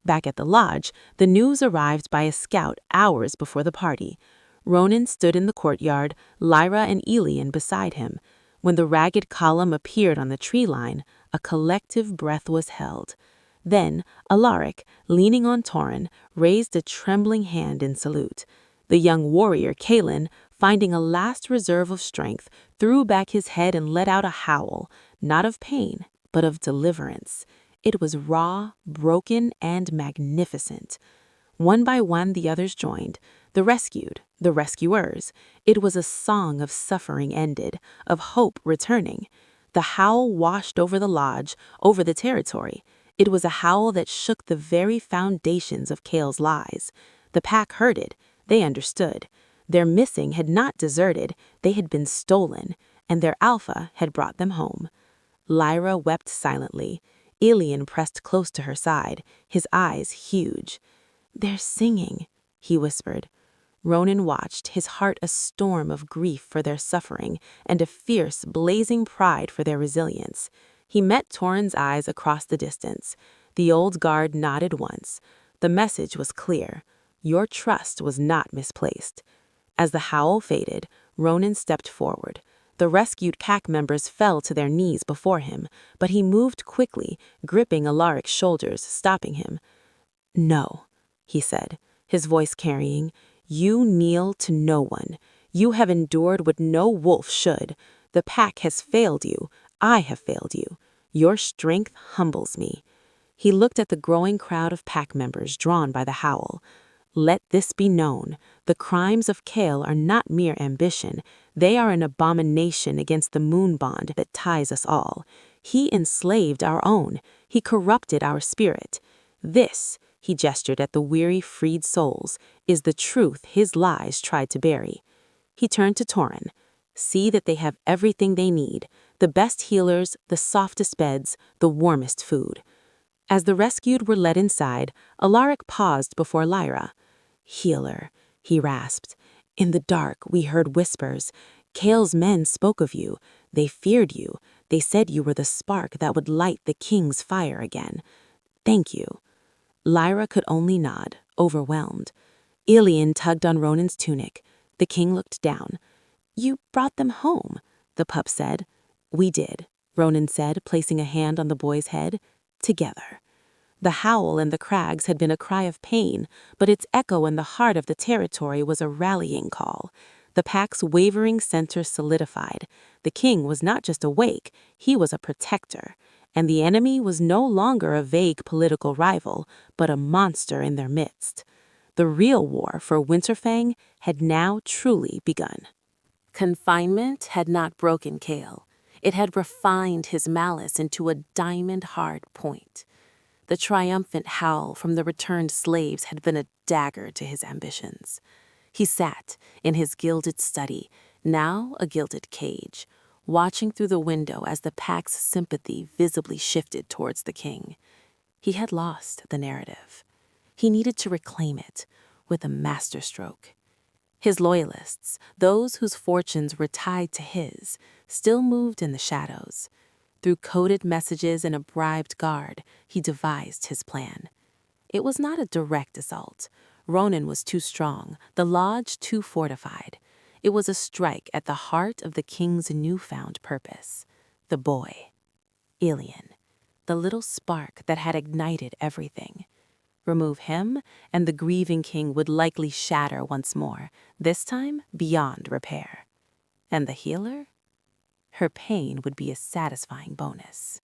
Back at the lodge, the news arrived by a scout hours before the party. Ronan stood in the courtyard, Lyra and Elian beside him. When the ragged column appeared on the tree line, a collective breath was held. Then, Alaric, leaning on Torin, raised a trembling hand in salute. The young warrior, Kalen, finding a last reserve of strength, threw back his head and let out a howl, not of pain, but of deliverance. It was raw, broken, and magnificent. One by one the others joined, the rescued, the rescuers. It was a song of suffering ended, of hope returning. The howl washed over the lodge, over the territory. It was a howl that shook the very foundations of Kale's lies. The pack heard it. They understood. Their missing had not deserted, they had been stolen, and their Alpha had brought them home. Lyra wept silently. Elian pressed close to her side, his eyes huge. "They're singing," he whispered. Ronan watched, his heart a storm of grief for their suffering and a fierce, blazing pride for their resilience. He met Torrhen's eyes across the distance. The old guard nodded once. The message was clear. Your trust was not misplaced. As the howl faded, Ronan stepped forward. The rescued pack members fell to their knees before him, but he moved quickly, gripping Alaric's shoulders, stopping him. "No," he said, his voice carrying. "You kneel to no one. You have endured what no wolf should. The pack has failed you. I have failed you. Your strength humbles me." He looked at the growing crowd of pack members drawn by the howl. "Let this be known. The crimes of Kale are not mere ambition. They are an abomination against the moon bond that ties us all. He enslaved our own. He corrupted our spirit. This," he gestured at the weary, freed souls, "is the truth his lies tried to bury." He turned to Torrhen. "See that they have everything they need, the best healers, the softest beds, the warmest food." As the rescued were led inside, Alaric paused before Lyra. "Healer," he rasped. "In the dark we heard whispers. Kale's men spoke of you. They feared you. They said you were the spark that would light the king's fire again. Thank you." Lyra could only nod, overwhelmed. Ilian tugged on Ronan's tunic. The king looked down. "You brought them home," the pup said. "We did," Ronan said, placing a hand on the boy's head. "Together." The howl in the crags had been a cry of pain, but its echo in the heart of the territory was a rallying call. The pack's wavering center solidified. The king was not just awake, he was a protector. And the enemy was no longer a vague political rival, but a monster in their midst. The real war for Winterfang had now truly begun.
Confinement had not broken Kale. It had refined his malice into a diamond-hard point. The triumphant howl from the returned slaves had been a dagger to his ambitions. He sat in his gilded study, now a gilded cage, watching through the window as the pack's sympathy visibly shifted towards the king. He had lost the narrative. He needed to reclaim it with a masterstroke. His loyalists, those whose fortunes were tied to his, still moved in the shadows. Through coded messages and a bribed guard, he devised his plan. It was not a direct assault. Ronan was too strong, the lodge too fortified. It was a strike at the heart of the king's newfound purpose. The boy, Ilian, the little spark that had ignited everything. Remove him, and the grieving king would likely shatter once more, this time beyond repair. And the healer? Her pain would be a satisfying bonus.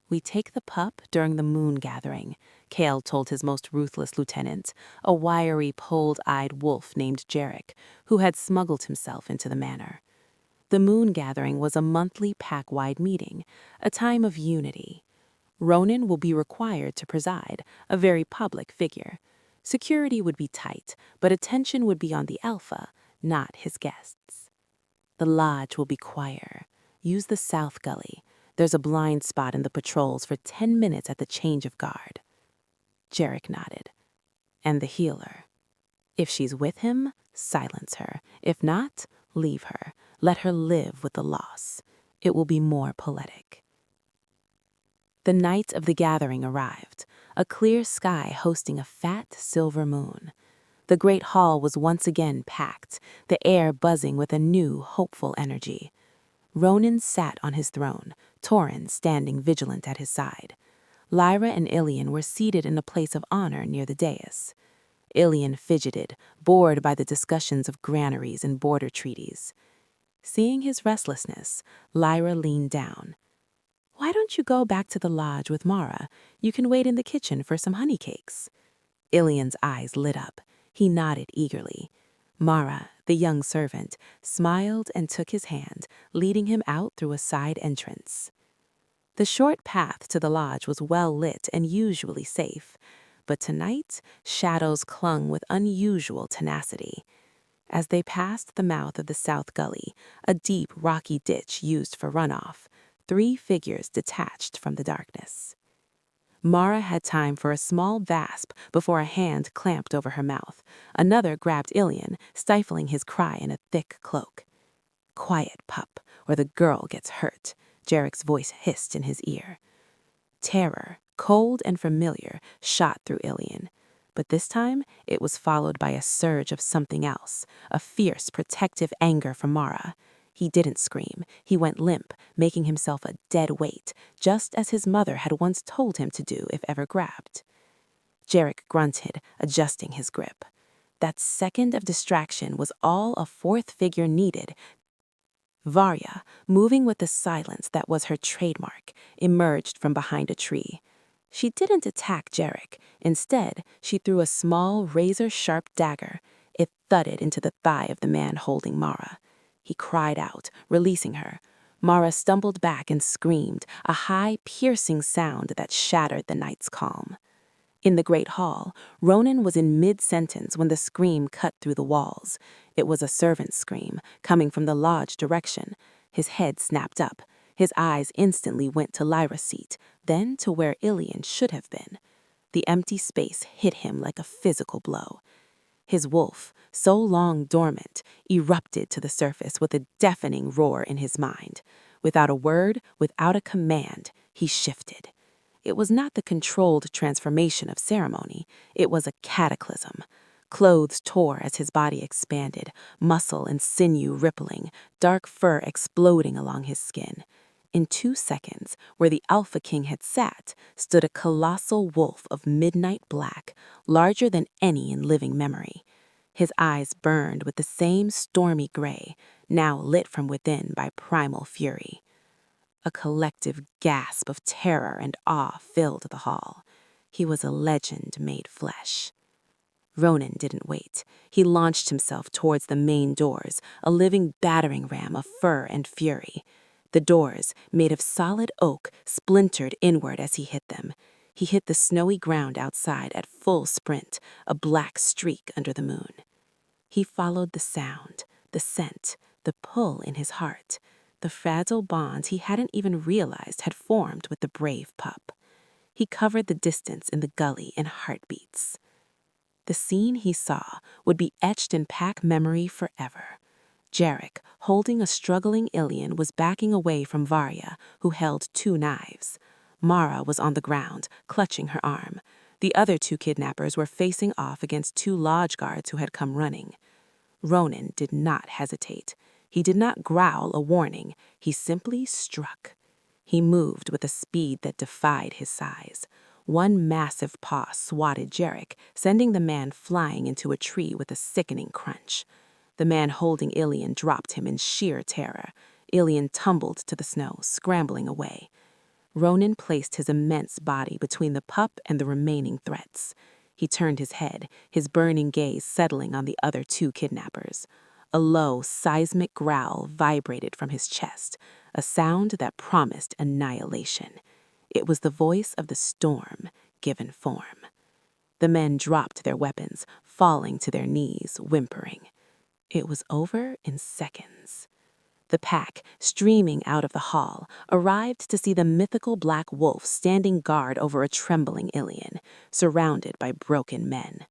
"We take the pup during the moon gathering," Kale told his most ruthless lieutenant, a wiry, cold-eyed wolf named Jarek, who had smuggled himself into the manor. The moon gathering was a monthly pack-wide meeting, a time of unity. Ronan will be required to preside, a very public figure. Security would be tight, but attention would be on the alpha, not his guests. "The lodge will be quieter. Use the south gully. There's a blind spot in the patrols for 10 minutes at the change of guard." Jarek nodded. "And the healer. If she's with him, silence her. If not, leave her. Let her live with the loss. It will be more poetic." The night of the gathering arrived, a clear sky hosting a fat silver moon. The great hall was once again packed, the air buzzing with a new, hopeful energy. Ronan sat on his throne, Torrhen standing vigilant at his side. Lyra and Ilian were seated in a place of honor near the dais. Ilian fidgeted, bored by the discussions of granaries and border treaties. Seeing his restlessness, Lyra leaned down. "Why don't you go back to the lodge with Mara? You can wait in the kitchen for some honey cakes." Ilian's eyes lit up. He nodded eagerly. Mara, the young servant, smiled and took his hand, leading him out through a side entrance. The short path to the lodge was well lit and usually safe, but tonight shadows clung with unusual tenacity. As they passed the mouth of the south gully, a deep, rocky ditch used for runoff, 3 figures detached from the darkness.
Mara had time for a small gasp before a hand clamped over her mouth. Another grabbed Ilian, stifling his cry in a thick cloak. "Quiet, pup, or the girl gets hurt," Jarek's voice hissed in his ear. Terror, cold and familiar, shot through Ilian. But this time, it was followed by a surge of something else, a fierce, protective anger for Mara. He didn't scream. He went limp, making himself a dead weight, just as his mother had once told him to do if ever grabbed. Jarek grunted, adjusting his grip. That second of distraction was all a fourth figure needed. Varya, moving with the silence that was her trademark, emerged from behind a tree. She didn't attack Jarek. Instead, she threw a small, razor-sharp dagger. It thudded into the thigh of the man holding Mara. He cried out, releasing her. Mara stumbled back and screamed, a high, piercing sound that shattered the night's calm. In the great hall, Ronan was in mid-sentence when the scream cut through the walls. It was a servant's scream, coming from the lodge direction. His head snapped up. His eyes instantly went to Lyra's seat, then to where Ilian should have been. The empty space hit him like a physical blow. His wolf, so long dormant, erupted to the surface with a deafening roar in his mind. Without a word, without a command, he shifted. It was not the controlled transformation of ceremony. It was a cataclysm. Clothes tore as his body expanded, muscle and sinew rippling, dark fur exploding along his skin. In 2 seconds, where the Alpha King had sat, stood a colossal wolf of midnight black, larger than any in living memory. His eyes burned with the same stormy gray, now lit from within by primal fury. A collective gasp of terror and awe filled the hall. He was a legend made flesh. Ronan didn't wait. He launched himself towards the main doors, a living battering ram of fur and fury. The doors, made of solid oak, splintered inward as he hit them. He hit the snowy ground outside at full sprint, a black streak under the moon. He followed the sound, the scent, the pull in his heart, the fragile bond he hadn't even realized had formed with the brave pup. He covered the distance in the gully in heartbeats. The scene he saw would be etched in pack memory forever. Jarek, holding a struggling Ilian, was backing away from Varya, who held 2 knives. Mara was on the ground, clutching her arm. The other 2 kidnappers were facing off against 2 lodge guards who had come running. Ronan did not hesitate. He did not growl a warning. He simply struck. He moved with a speed that defied his size. One massive paw swatted Jarek, sending the man flying into a tree with a sickening crunch. The man holding Ilian dropped him in sheer terror. Ilian tumbled to the snow, scrambling away. Ronan placed his immense body between the pup and the remaining threats. He turned his head, his burning gaze settling on the other 2 kidnappers. A low, seismic growl vibrated from his chest, a sound that promised annihilation. It was the voice of the storm, given form. The men dropped their weapons, falling to their knees, whimpering. It was over in seconds. The pack, streaming out of the hall, arrived to see the mythical black wolf standing guard over a trembling Ilian, surrounded by broken men.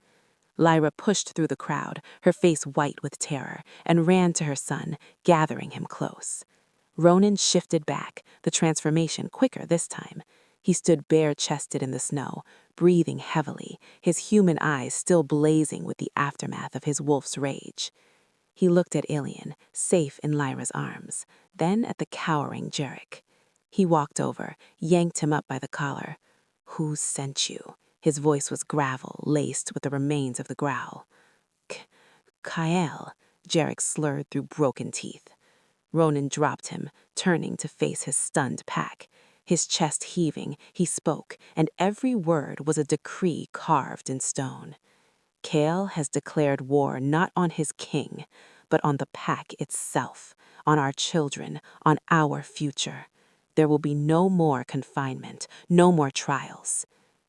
Lyra pushed through the crowd, her face white with terror, and ran to her son, gathering him close. Ronan shifted back, the transformation quicker this time. He stood bare-chested in the snow, breathing heavily, his human eyes still blazing with the aftermath of his wolf's rage. He looked at Ilian, safe in Lyra's arms, then at the cowering Jarek. He walked over, yanked him up by the collar. "Who sent you?" His voice was gravel, laced with the remains of the growl. "Kael," Jarek slurred through broken teeth. Ronan dropped him, turning to face his stunned pack. His chest heaving, he spoke, and every word was a decree carved in stone. Kael has declared war not on his king, but on the pack itself, on our children, on our future. There will be no more confinement, no more trials.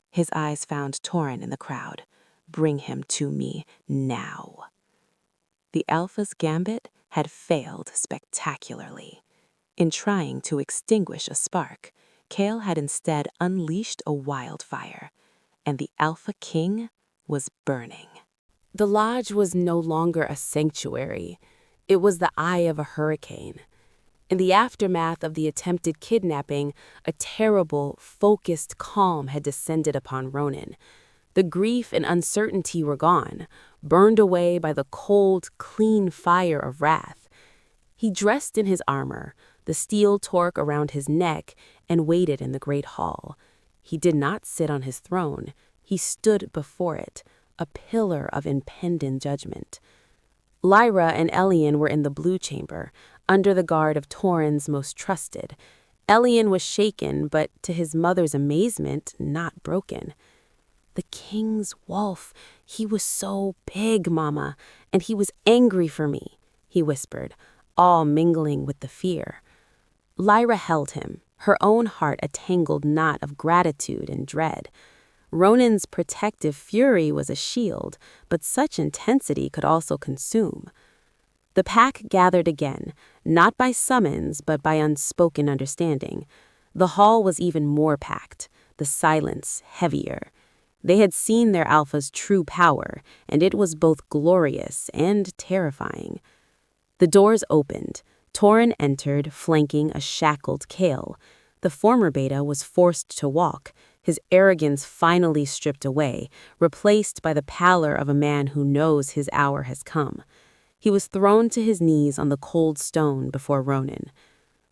His eyes found Torin in the crowd. "Bring him to me now." The Alpha's gambit had failed spectacularly. In trying to extinguish a spark, Kale had instead unleashed a wildfire, and the Alpha King was burning. The lodge was no longer a sanctuary. It was the eye of a hurricane. In the aftermath of the attempted kidnapping, a terrible, focused calm had descended upon Ronan. The grief and uncertainty were gone, burned away by the cold, clean fire of wrath. He dressed in his armor, the steel torque around his neck, and waited in the great hall. He did not sit on his throne. He stood before it, a pillar of impending judgment. Lyra and Elian were in the blue chamber, under the guard of Torrhen's most trusted. Elian was shaken, but to his mother's amazement, not broken. "The king's wolf, he was so big, Mama, and he was angry for me," he whispered, all mingling with the fear. Lyra held him, her own heart a tangled knot of gratitude and dread. Ronan's protective fury was a shield, but such intensity could also consume. The pack gathered again, not by summons, but by unspoken understanding. The hall was even more packed, the silence heavier. They had seen their alpha's true power, and it was both glorious and terrifying. The doors opened. Torrhen entered, flanking a shackled Kale. The former beta was forced to walk, his arrogance finally stripped away, replaced by the pallor of a man who knows his hour has come. He was thrown to his knees on the cold stone before Ronan.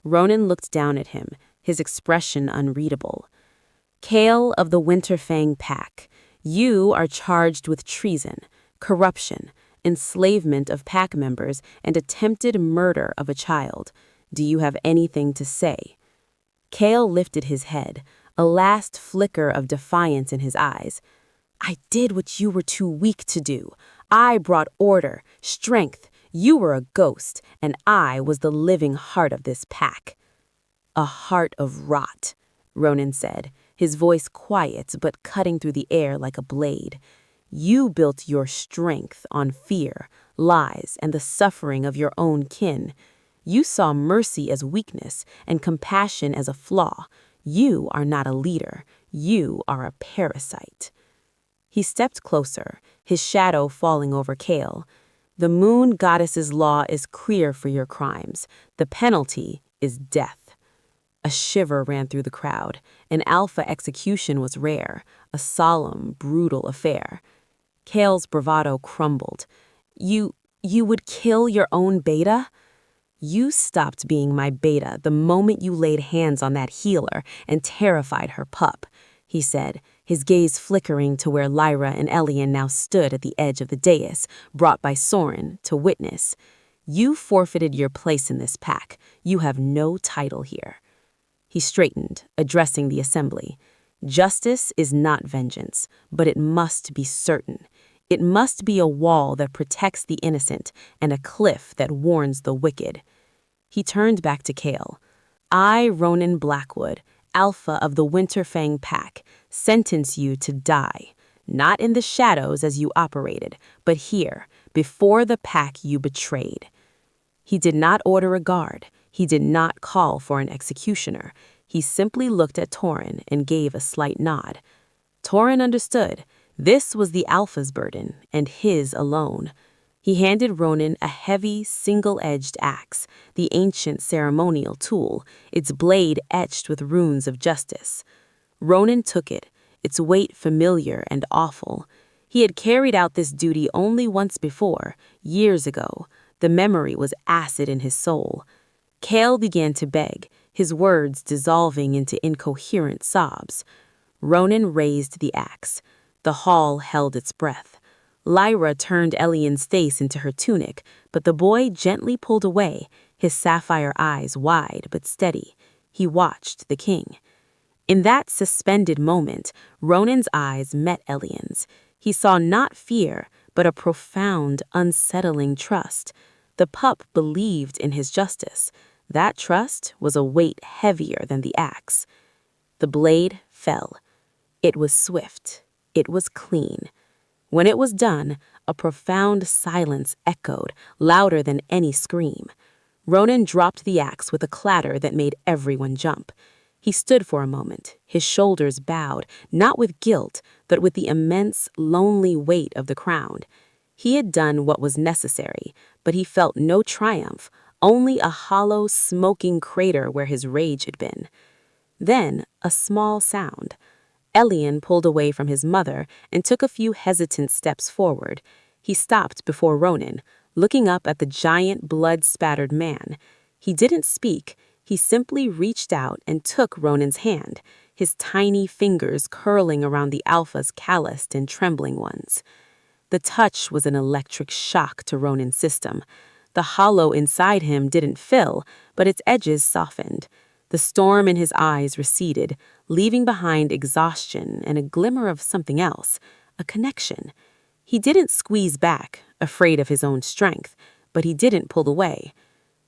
Ronan looked down at him, his expression unreadable. "Kale of the Winterfang pack, you are charged with treason, corruption, enslavement of pack members, and attempted murder of a child. Do you have anything to say?" Kale lifted his head, a last flicker of defiance in his eyes. "I did what you were too weak to do. I brought order, strength. You were a ghost, and I was the living heart of this pack." "A heart of rot," Ronan said, his voice quiet but cutting through the air like a blade. "You built your strength on fear, lies, and the suffering of your own kin. You saw mercy as weakness and compassion as a flaw. You are not a leader. You are a parasite." He stepped closer, his shadow falling over Kale. "The moon goddess's law is clear for your crimes. The penalty is death." A shiver ran through the crowd. An alpha execution was rare, a solemn, brutal affair. Kale's bravado crumbled. You would kill your own beta?" "You stopped being my beta the moment you laid hands on that healer and terrified her pup," he said, his gaze flickering to where Lyra and Elian now stood at the edge of the dais, brought by Soren to witness. "You forfeited your place in this pack. You have no title here." He straightened, addressing the assembly. "Justice is not vengeance, but it must be certain. It must be a wall that protects the innocent and a cliff that warns the wicked." He turned back to Kale. "I, Ronan Blackwood, Alpha of the Winterfang pack, sentence you to die, not in the shadows as you operated, but here, before the pack you betrayed." He did not order a guard. He did not call for an executioner. He simply looked at Torrhen and gave a slight nod. Torrhen understood. This was the Alpha's burden, and his alone. He handed Ronan a heavy, single-edged axe, the ancient ceremonial tool, its blade etched with runes of justice. Ronan took it, its weight familiar and awful. He had carried out this duty only once before, years ago. The memory was acid in his soul. Kale began to beg, his words dissolving into incoherent sobs. Ronan raised the axe. The hall held its breath. Lyra turned Elian's face into her tunic, but the boy gently pulled away, his sapphire eyes wide but steady. He watched the king. In that suspended moment, Ronan's eyes met Elian's. He saw not fear, but a profound, unsettling trust. The pup believed in his justice. That trust was a weight heavier than the axe. The blade fell. It was swift. It was clean. When it was done, a profound silence echoed, louder than any scream. Ronan dropped the axe with a clatter that made everyone jump. He stood for a moment, his shoulders bowed, not with guilt, but with the immense, lonely weight of the crown. He had done what was necessary, but he felt no triumph, only a hollow, smoking crater where his rage had been. Then, a small sound. Elian pulled away from his mother and took a few hesitant steps forward. He stopped before Ronan, looking up at the giant, blood-spattered man. He didn't speak. He simply reached out and took Ronan's hand, his tiny fingers curling around the Alpha's calloused and trembling ones. The touch was an electric shock to Ronan's system. The hollow inside him didn't fill, but its edges softened. The storm in his eyes receded, leaving behind exhaustion and a glimmer of something else, a connection. He didn't squeeze back, afraid of his own strength, but he didn't pull away.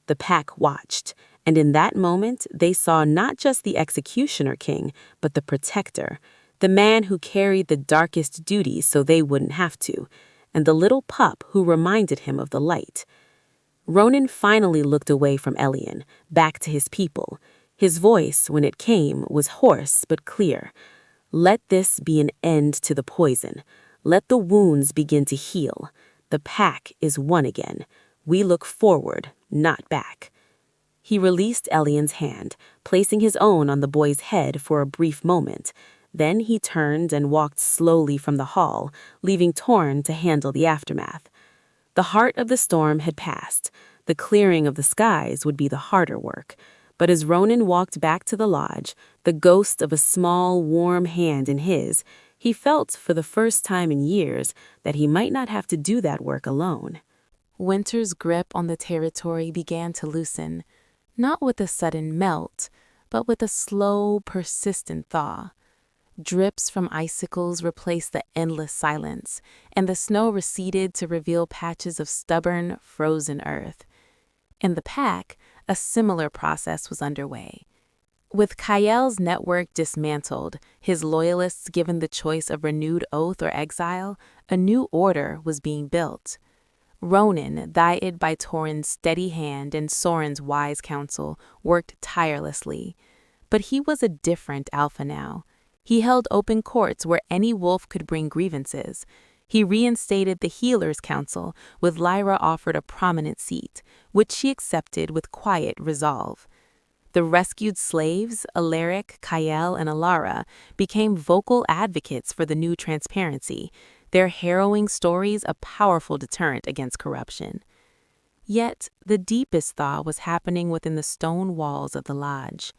The pack watched, and in that moment they saw not just the executioner king, but the protector, the man who carried the darkest duties so they wouldn't have to, and the little pup who reminded him of the light. Ronan finally looked away from Elian, back to his people. His voice, when it came, was hoarse but clear. Let this be an end to the poison. Let the wounds begin to heal. The pack is one again. We look forward, not back. He released Elian's hand, placing his own on the boy's head for a brief moment. Then he turned and walked slowly from the hall, leaving Torn to handle the aftermath. The heart of the storm had passed. The clearing of the skies would be the harder work. But as Ronan walked back to the lodge, the ghost of a small, warm hand in his, he felt for the first time in years that he might not have to do that work alone.
Winter's grip on the territory began to loosen, not with a sudden melt, but with a slow, persistent thaw. Drips from icicles replaced the endless silence, and the snow receded to reveal patches of stubborn, frozen earth. In the pack, a similar process was underway. With Kael's network dismantled, his loyalists given the choice of renewed oath or exile, a new order was being built. Ronan, guided by Torin's steady hand and Soren's wise counsel, worked tirelessly. But he was a different Alpha now. He held open courts where any wolf could bring grievances. He reinstated the Healer's Council, with Lyra offered a prominent seat, which she accepted with quiet resolve. The rescued slaves, Alaric, Kael, and Alara, became vocal advocates for the new transparency, their harrowing stories a powerful deterrent against corruption. Yet, the deepest thaw was happening within the stone walls of the lodge.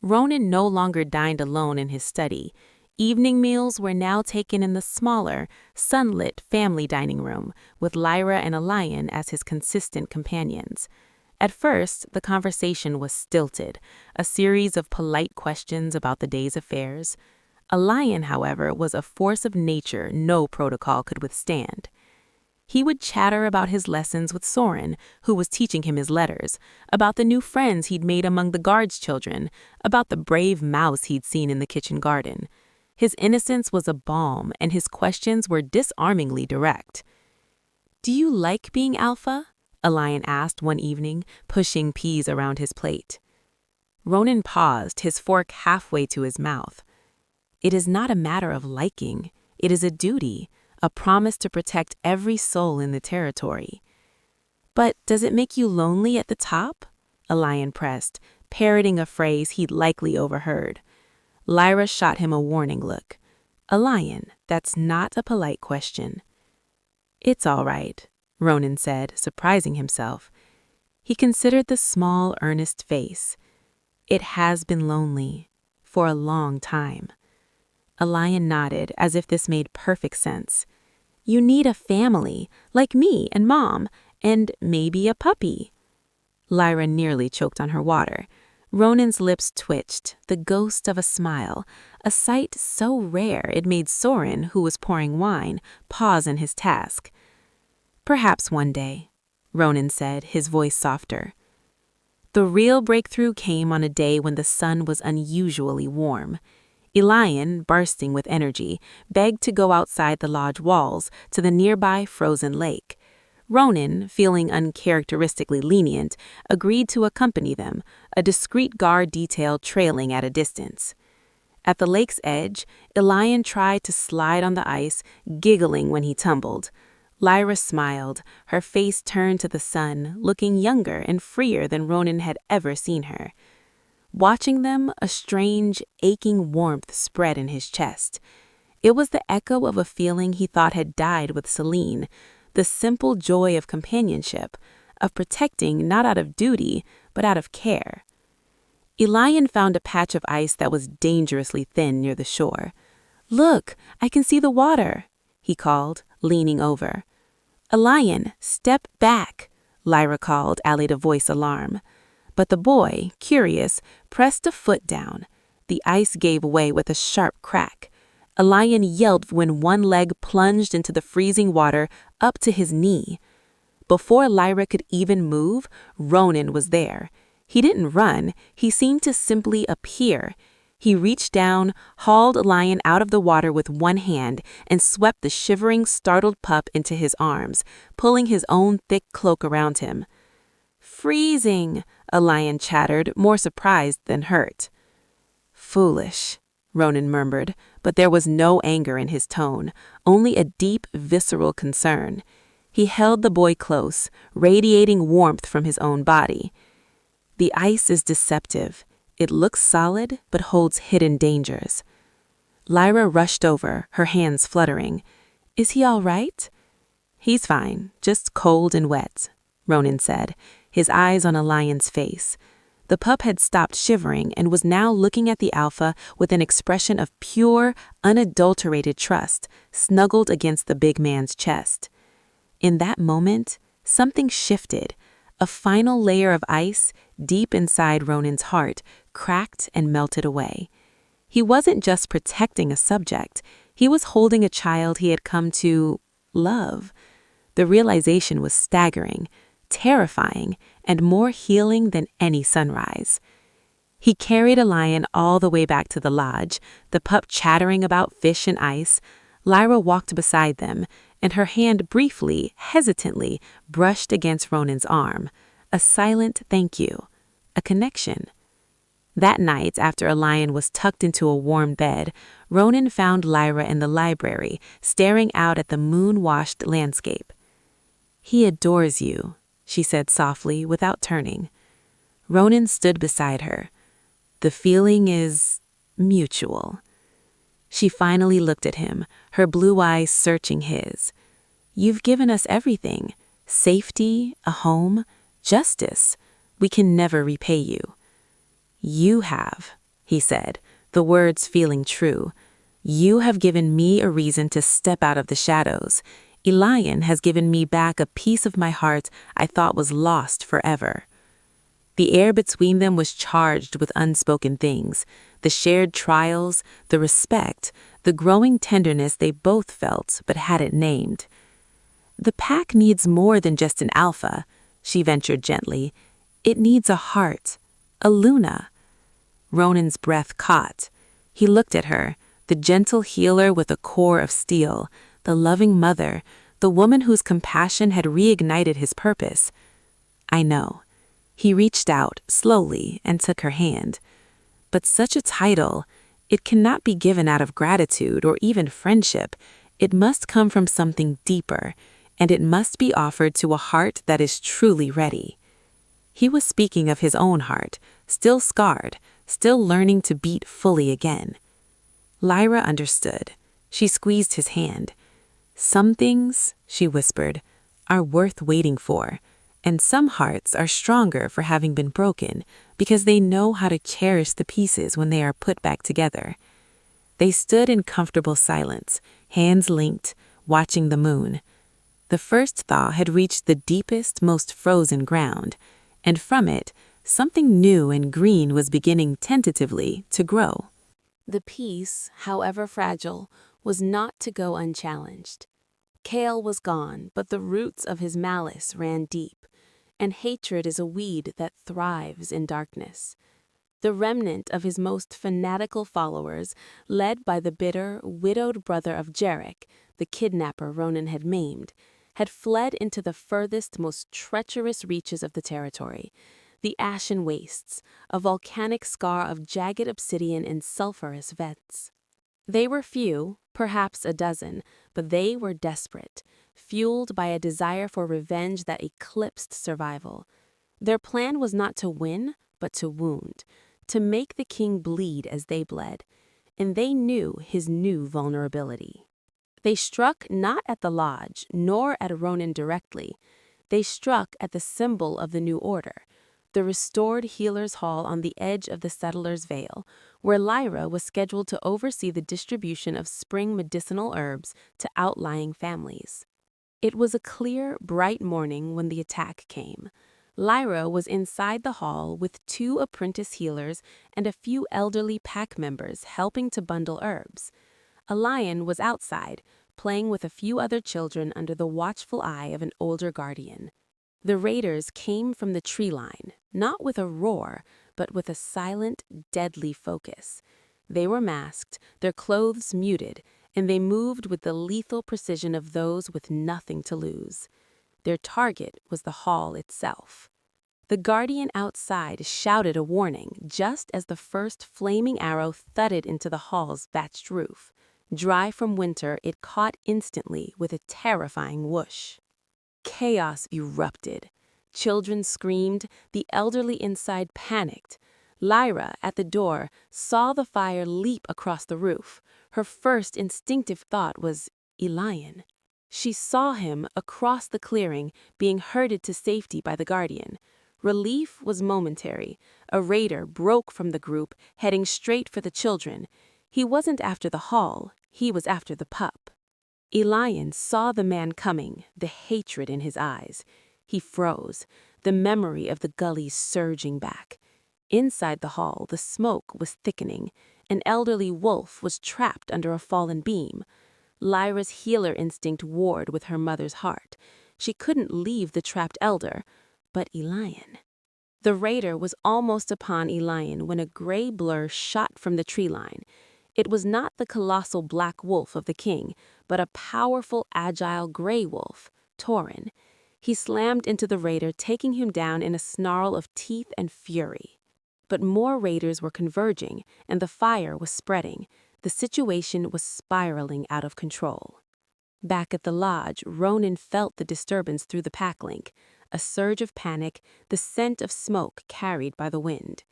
Ronan no longer dined alone in his study. Evening meals were now taken in the smaller, sunlit family dining room, with Lyra and Elian as his consistent companions. At first, the conversation was stilted, a series of polite questions about the day's affairs. Elian, however, was a force of nature no protocol could withstand. He would chatter about his lessons with Soren, who was teaching him his letters, about the new friends he'd made among the guards' children, about the brave mouse he'd seen in the kitchen garden. His innocence was a balm, and his questions were disarmingly direct. "Do you like being Alpha?" Elian asked one evening, pushing peas around his plate. Ronan paused, his fork halfway to his mouth. "It is not a matter of liking. It is a duty, a promise to protect every soul in the territory." "But does it make you lonely at the top?" Elian pressed, parroting a phrase he'd likely overheard. Lyra shot him a warning look. "Elian, that's not a polite question." "It's all right," Ronan said, surprising himself. He considered the small, earnest face. "It has been lonely, for a long time." Elian nodded, as if this made perfect sense. "You need a family, like me and Mom, and maybe a puppy." Lyra nearly choked on her water. Ronan's lips twitched, the ghost of a smile, a sight so rare it made Soren, who was pouring wine, pause in his task. "Perhaps one day," Ronan said, his voice softer. The real breakthrough came on a day when the sun was unusually warm. Elian, bursting with energy, begged to go outside the lodge walls to the nearby frozen lake.
Ronan, feeling uncharacteristically lenient, agreed to accompany them, a discreet guard detail trailing at a distance. At the lake's edge, Elian tried to slide on the ice, giggling when he tumbled. Lyra smiled, her face turned to the sun, looking younger and freer than Ronan had ever seen her. Watching them, a strange, aching warmth spread in his chest. It was the echo of a feeling he thought had died with Celine, the simple joy of companionship, of protecting not out of duty, but out of care. Elian found a patch of ice that was dangerously thin near the shore. "Look, I can see the water," he called, leaning over. "Elian, step back," Lyra called, allied a voice alarm. But the boy, curious, pressed a foot down. The ice gave way with a sharp crack. Elian yelled when one leg plunged into the freezing water up to his knee. Before Lyra could even move, Ronan was there. He didn't run, he seemed to simply appear. He reached down, hauled Elian out of the water with one hand, and swept the shivering, startled pup into his arms, pulling his own thick cloak around him. "Freezing," Elian chattered, more surprised than hurt. "Foolish," Ronan murmured, but there was no anger in his tone, only a deep, visceral concern. He held the boy close, radiating warmth from his own body. "The ice is deceptive. It looks solid, but holds hidden dangers." Lyra rushed over, her hands fluttering. "Is he all right?" "He's fine, just cold and wet," Ronan said, his eyes on Elian's face. The pup had stopped shivering and was now looking at the alpha with an expression of pure, unadulterated trust, snuggled against the big man's chest. In that moment, something shifted. A final layer of ice, deep inside Ronan's heart, cracked and melted away. He wasn't just protecting a subject, he was holding a child he had come to love. The realization was staggering, terrifying, and more healing than any sunrise. He carried Elian all the way back to the lodge, the pup chattering about fish and ice. Lyra walked beside them, and her hand briefly, hesitantly, brushed against Ronan's arm. A silent thank you. A connection. That night, after Elian was tucked into a warm bed, Ronan found Lyra in the library, staring out at the moon-washed landscape. "He adores you," she said softly, without turning. Ronan stood beside her. "The feeling is mutual." She finally looked at him, her blue eyes searching his. "You've given us everything. Safety, a home, justice. We can never repay you." "You have," he said, the words feeling true. "You have given me a reason to step out of the shadows. Elian has given me back a piece of my heart I thought was lost forever." The air between them was charged with unspoken things, the shared trials, the respect, the growing tenderness they both felt but hadn't named. "The pack needs more than just an alpha," she ventured gently. "It needs a heart, a Luna." Ronan's breath caught. He looked at her, the gentle healer with a core of steel, the loving mother, the woman whose compassion had reignited his purpose. "I know." He reached out, slowly, and took her hand. "But such a title, it cannot be given out of gratitude or even friendship. It must come from something deeper, and it must be offered to a heart that is truly ready." He was speaking of his own heart, still scarred, still learning to beat fully again. Lyra understood. She squeezed his hand. "Some things," she whispered, "are worth waiting for. And some hearts are stronger for having been broken because they know how to cherish the pieces when they are put back together." They stood in comfortable silence, hands linked, watching the moon. The first thaw had reached the deepest, most frozen ground, and from it, something new and green was beginning tentatively to grow. The peace, however fragile, was not to go unchallenged. Kale was gone, but the roots of his malice ran deep, and hatred is a weed that thrives in darkness. The remnant of his most fanatical followers, led by the bitter, widowed brother of Jarek, the kidnapper Ronan had maimed, had fled into the furthest, most treacherous reaches of the territory, the ashen wastes, a volcanic scar of jagged obsidian and sulphurous vents. They were few, perhaps a dozen, but they were desperate, fueled by a desire for revenge that eclipsed survival. Their plan was not to win, but to wound, to make the king bleed as they bled, and they knew his new vulnerability. They struck not at the lodge, nor at Ronan directly. They struck at the symbol of the new order, the restored Healer's Hall on the edge of the Settler's Vale, where Lyra was scheduled to oversee the distribution of spring medicinal herbs to outlying families. It was a clear, bright morning when the attack came. Lyra was inside the hall with 2 apprentice healers and a few elderly pack members helping to bundle herbs. A lion was outside, playing with a few other children under the watchful eye of an older guardian. The raiders came from the tree line, not with a roar, but with a silent, deadly focus. They were masked, their clothes muted, and they moved with the lethal precision of those with nothing to lose. Their target was the hall itself. The guardian outside shouted a warning just as the first flaming arrow thudded into the hall's thatched roof. Dry from winter, it caught instantly with a terrifying whoosh. Chaos erupted. Children screamed, the elderly inside panicked. Lyra, at the door, saw the fire leap across the roof. Her first instinctive thought was Elian. She saw him across the clearing, being herded to safety by the guardian. Relief was momentary. A raider broke from the group, heading straight for the children. He wasn't after the hall, he was after the pup. Elian saw the man coming, the hatred in his eyes. He froze, the memory of the gullies surging back. Inside the hall, the smoke was thickening. An elderly wolf was trapped under a fallen beam. Lyra's healer instinct warred with her mother's heart. She couldn't leave the trapped elder, but Elian. The raider was almost upon Elian when a gray blur shot from the tree line. It was not the colossal black wolf of the king, but a powerful, agile gray wolf, Torin. He slammed into the raider, taking him down in a snarl of teeth and fury. But more raiders were converging, and the fire was spreading. The situation was spiraling out of control. Back at the lodge, Ronan felt the disturbance through the pack link, a surge of panic, the scent of smoke carried by the wind.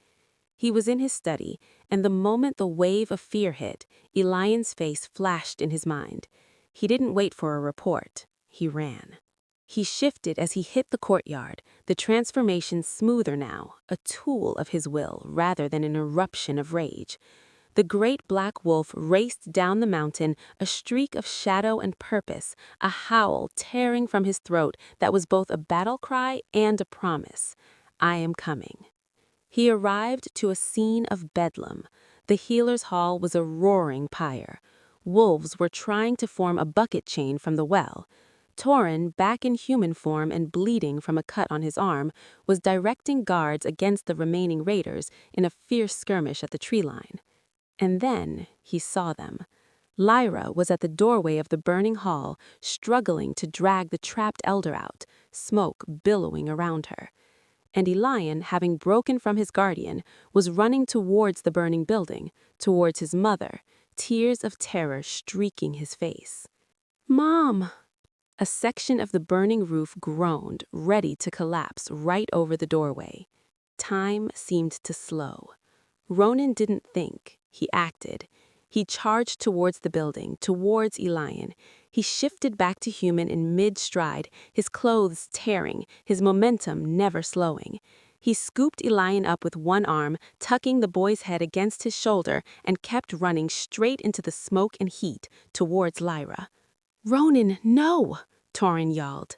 He was in his study, and the moment the wave of fear hit, Elian's face flashed in his mind. He didn't wait for a report. He ran. He shifted as he hit the courtyard, the transformation smoother now, a tool of his will rather than an eruption of rage. The great black wolf raced down the mountain, a streak of shadow and purpose, a howl tearing from his throat that was both a battle cry and a promise. I am coming. He arrived to a scene of bedlam. The healer's hall was a roaring pyre. Wolves were trying to form a bucket chain from the well. Torin, back in human form and bleeding from a cut on his arm, was directing guards against the remaining raiders in a fierce skirmish at the tree line. And then he saw them. Lyra was at the doorway of the burning hall, struggling to drag the trapped elder out, smoke billowing around her. And Elian, having broken from his guardian, was running towards the burning building, towards his mother, tears of terror streaking his face. "Mom!" A section of the burning roof groaned, ready to collapse right over the doorway. Time seemed to slow. Ronan didn't think, he acted. He charged towards the building, towards Elian. He shifted back to human in mid-stride, his clothes tearing, his momentum never slowing. He scooped Elian up with one arm, tucking the boy's head against his shoulder, and kept running straight into the smoke and heat, towards Lyra. "Ronan, no!" Torin yelled.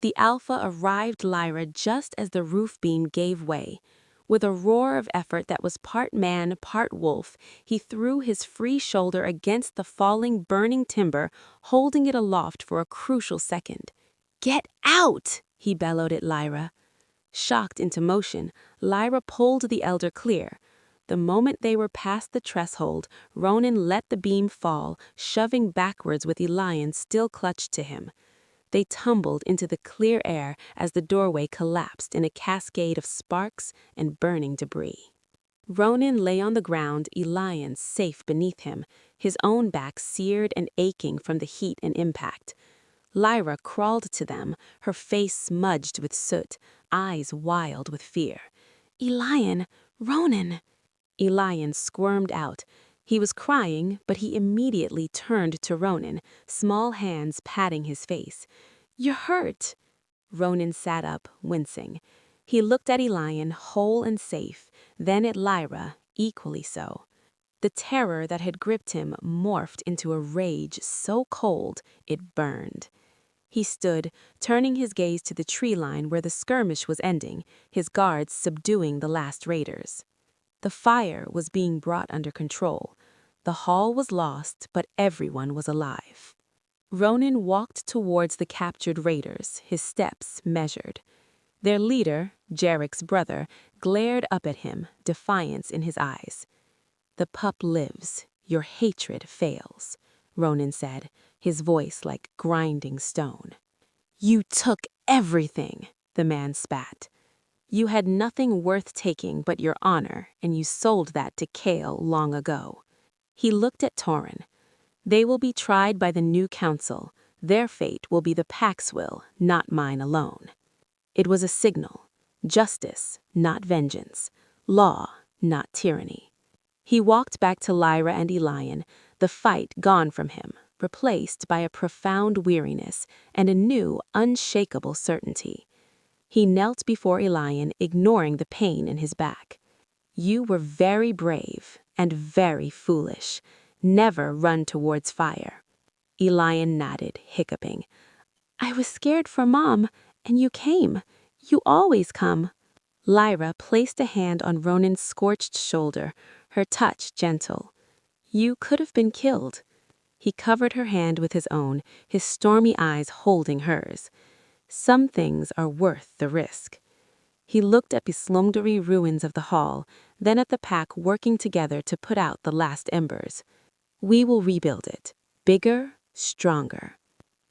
The Alpha arrived Lyra just as the roof beam gave way. With a roar of effort that was part man, part wolf, he threw his free shoulder against the falling, burning timber, holding it aloft for a crucial second. "Get out!" he bellowed at Lyra. Shocked into motion, Lyra pulled the elder clear. The moment they were past the threshold, Ronan let the beam fall, shoving backwards with Elian still clutched to him. They tumbled into the clear air as the doorway collapsed in a cascade of sparks and burning debris. Ronan lay on the ground, Elian safe beneath him, his own back seared and aching from the heat and impact. Lyra crawled to them, her face smudged with soot, eyes wild with fear. "Elian! Ronan!" Elian squirmed out. He was crying, but he immediately turned to Ronan, small hands patting his face. "You're hurt." Ronan sat up, wincing. He looked at Elian, whole and safe, then at Lyra, equally so. The terror that had gripped him morphed into a rage so cold it burned. He stood, turning his gaze to the tree line where the skirmish was ending, his guards subduing the last raiders. The fire was being brought under control. The hall was lost, but everyone was alive. Ronan walked towards the captured raiders, his steps measured. Their leader, Jarek's brother, glared up at him, defiance in his eyes. "The pup lives. Your hatred fails," Ronan said, his voice like grinding stone. "You took everything," the man spat. "You had nothing worth taking but your honor, and you sold that to Kale long ago." He looked at Tauren. "They will be tried by the new council. Their fate will be the Pack's will, not mine alone." It was a signal. Justice, not vengeance. Law, not tyranny. He walked back to Lyra and Elian, the fight gone from him, replaced by a profound weariness and a new, unshakable certainty. He knelt before Elian, ignoring the pain in his back. "You were very brave and very foolish. Never run towards fire." Elian nodded, hiccuping. "I was scared for Mom, and you came. You always come." Lyra placed a hand on Ronan's scorched shoulder, her touch gentle. "You could have been killed." He covered her hand with his own, his stormy eyes holding hers. "Some things are worth the risk." He looked at the slumdery ruins of the hall, then at the Pack working together to put out the last embers. "We will rebuild it, bigger, stronger."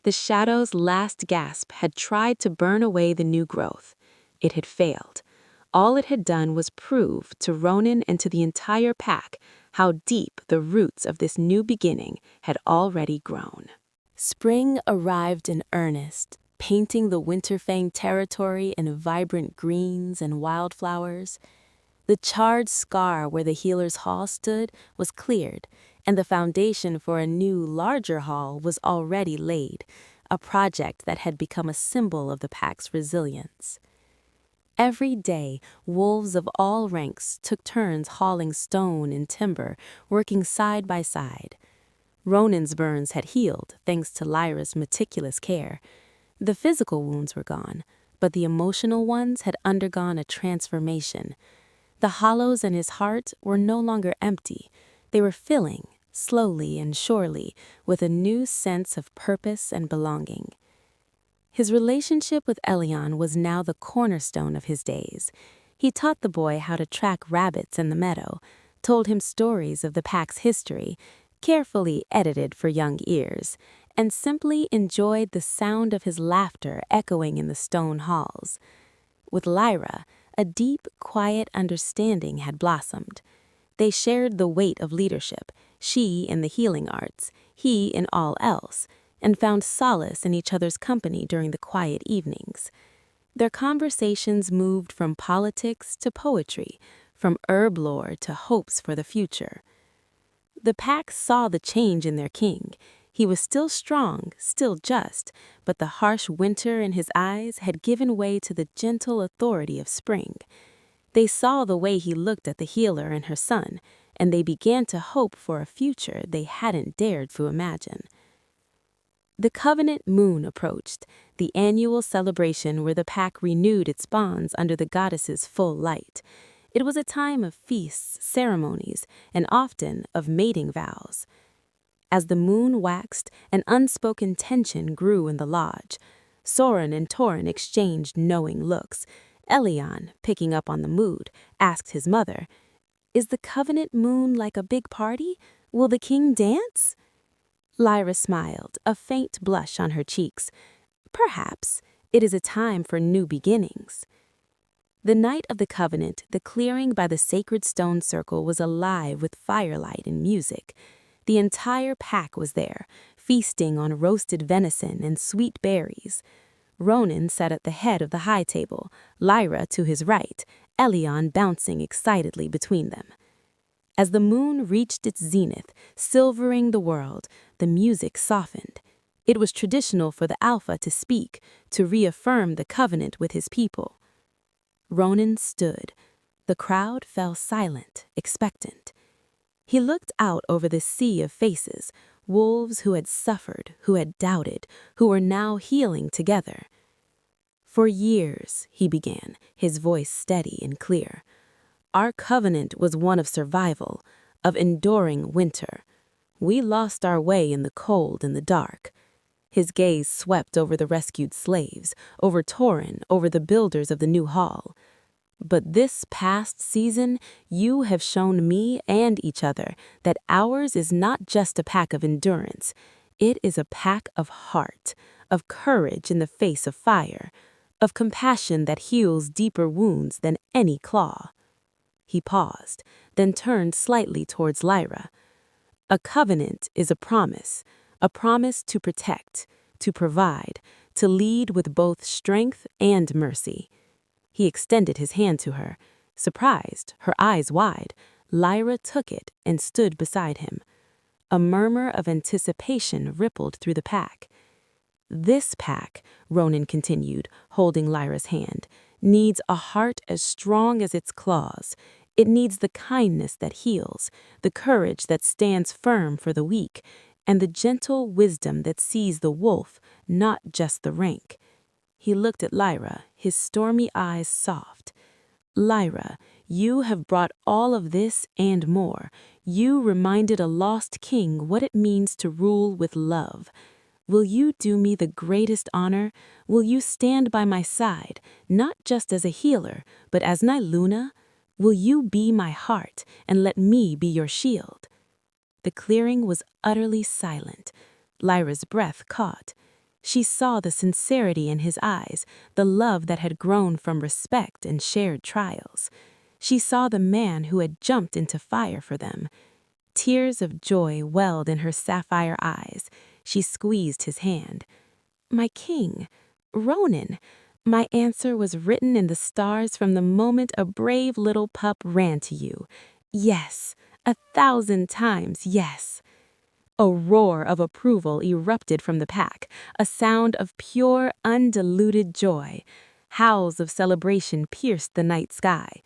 The Shadow's last gasp had tried to burn away the new growth. It had failed. All it had done was prove to Ronan and to the entire Pack how deep the roots of this new beginning had already grown. Spring arrived in earnest, painting the Winterfang territory in vibrant greens and wildflowers. The charred scar where the healer's hall stood was cleared, and the foundation for a new, larger hall was already laid, a project that had become a symbol of the Pack's resilience. Every day, wolves of all ranks took turns hauling stone and timber, working side by side. Ronan's burns had healed, thanks to Lyra's meticulous care. The physical wounds were gone, but the emotional ones had undergone a transformation. The hollows in his heart were no longer empty. They were filling, slowly and surely, with a new sense of purpose and belonging. His relationship with Elian was now the cornerstone of his days. He taught the boy how to track rabbits in the meadow, told him stories of the Pack's history, carefully edited for young ears, and simply enjoyed the sound of his laughter echoing in the stone halls. With Lyra, a deep, quiet understanding had blossomed. They shared the weight of leadership, she in the healing arts, he in all else, and found solace in each other's company during the quiet evenings. Their conversations moved from politics to poetry, from herb lore to hopes for the future. The Pack saw the change in their king. He was still strong, still just, but the harsh winter in his eyes had given way to the gentle authority of spring. They saw the way he looked at the healer and her son, and they began to hope for a future they hadn't dared to imagine. The Covenant Moon approached, the annual celebration where the Pack renewed its bonds under the goddess's full light. It was a time of feasts, ceremonies, and often of mating vows. As the moon waxed, an unspoken tension grew in the lodge. Soren and Tauren exchanged knowing looks. Elian, picking up on the mood, asked his mother, "Is the Covenant Moon like a big party? Will the king dance?" Lyra smiled, a faint blush on her cheeks. Perhaps it is a time for new beginnings. The night of the covenant, the clearing by the sacred stone circle was alive with firelight and music. The entire pack was there, feasting on roasted venison and sweet berries. Ronan sat at the head of the high table, Lyra to his right, Elion bouncing excitedly between them. As the moon reached its zenith, silvering the world, the music softened. It was traditional for the Alpha to speak, to reaffirm the covenant with his people. Ronan stood. The crowd fell silent, expectant. He looked out over the sea of faces, wolves who had suffered, who had doubted, who were now healing together. For years, he began, his voice steady and clear. Our covenant was one of survival, of enduring winter. We lost our way in the cold and the dark. His gaze swept over the rescued slaves, over Torin, over the builders of the new hall. But this past season, you have shown me and each other that ours is not just a pack of endurance. It is a pack of heart, of courage in the face of fire, of compassion that heals deeper wounds than any claw. He paused, then turned slightly towards Lyra. A covenant is a promise to protect, to provide, to lead with both strength and mercy. He extended his hand to her. Surprised, her eyes wide, Lyra took it and stood beside him. A murmur of anticipation rippled through the pack. This pack, Ronan continued, holding Lyra's hand, needs a heart as strong as its claws. It needs the kindness that heals, the courage that stands firm for the weak, and the gentle wisdom that sees the wolf, not just the rank. He looked at Lyra, his stormy eyes soft. Lyra, you have brought all of this and more. You reminded a lost king what it means to rule with love. Will you do me the greatest honor? Will you stand by my side, not just as a healer, but as Nyluna? Will you be my heart and let me be your shield? The clearing was utterly silent. Lyra's breath caught. She saw the sincerity in his eyes, the love that had grown from respect and shared trials. She saw the man who had jumped into fire for them. Tears of joy welled in her sapphire eyes. She squeezed his hand. My king, Ronan, my answer was written in the stars from the moment a brave little pup ran to you. Yes, 1,000 times yes. A roar of approval erupted from the pack, a sound of pure, undiluted joy. Howls of celebration pierced the night sky.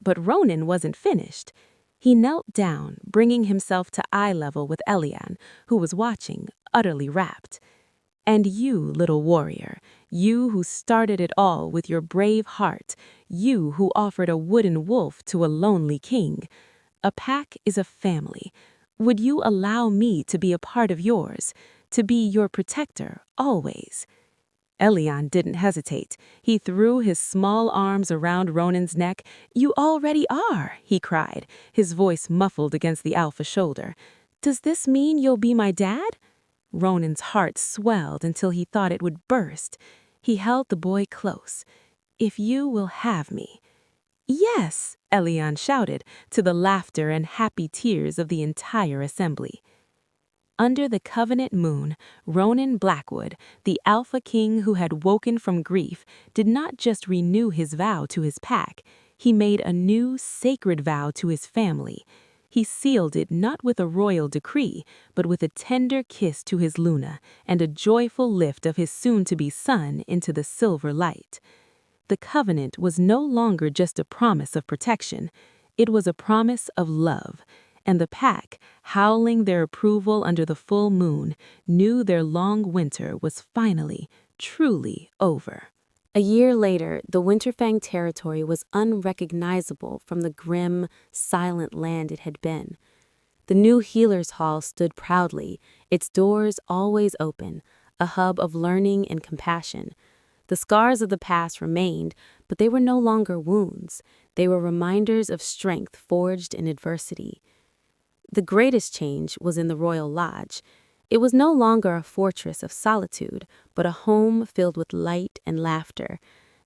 But Ronan wasn't finished. He knelt down, bringing himself to eye level with Elian, who was watching, utterly rapt. And you, little warrior, you who started it all with your brave heart, you who offered a wooden wolf to a lonely king. A pack is a family. Would you allow me to be a part of yours, to be your protector, always? Elian didn't hesitate. He threw his small arms around Ronan's neck. You already are, he cried, his voice muffled against the Alpha shoulder. Does this mean you'll be my dad? Ronan's heart swelled until he thought it would burst. He held the boy close. If you will have me. Yes, Elian shouted, to the laughter and happy tears of the entire assembly. Under the covenant moon, Ronan Blackwood, the Alpha King who had woken from grief, did not just renew his vow to his pack, he made a new sacred vow to his family. He sealed it not with a royal decree, but with a tender kiss to his Luna and a joyful lift of his soon-to-be son into the silver light. The covenant was no longer just a promise of protection. It was a promise of love. And the pack, howling their approval under the full moon, knew their long winter was finally, truly over. A year later, the Winterfang territory was unrecognizable from the grim, silent land it had been. The new Healer's Hall stood proudly, its doors always open, a hub of learning and compassion. The scars of the past remained, but they were no longer wounds. They were reminders of strength forged in adversity. The greatest change was in the Royal Lodge. It was no longer a fortress of solitude, but a home filled with light and laughter.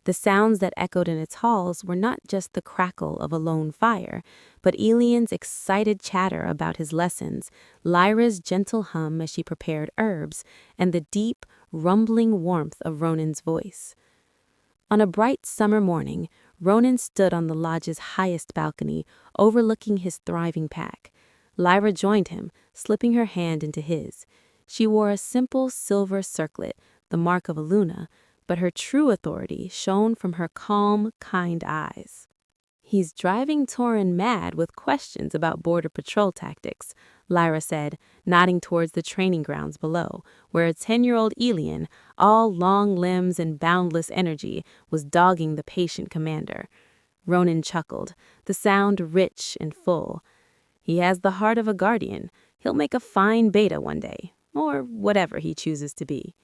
The sounds that echoed in its halls were not just the crackle of a lone fire, but Elian's excited chatter about his lessons, Lyra's gentle hum as she prepared herbs, and the deep, rumbling warmth of Ronan's voice. On a bright summer morning, Ronan stood on the lodge's highest balcony, overlooking his thriving pack. Lyra joined him, slipping her hand into his. She wore a simple silver circlet, the mark of a Luna, but her true authority shone from her calm, kind eyes. "He's driving Torin mad with questions about border patrol tactics," Lyra said, nodding towards the training grounds below, where a 10-year-old Elian, all long limbs and boundless energy, was dogging the patient commander. Ronan chuckled, the sound rich and full. "He has the heart of a guardian. He'll make a fine beta one day, or whatever he chooses to be."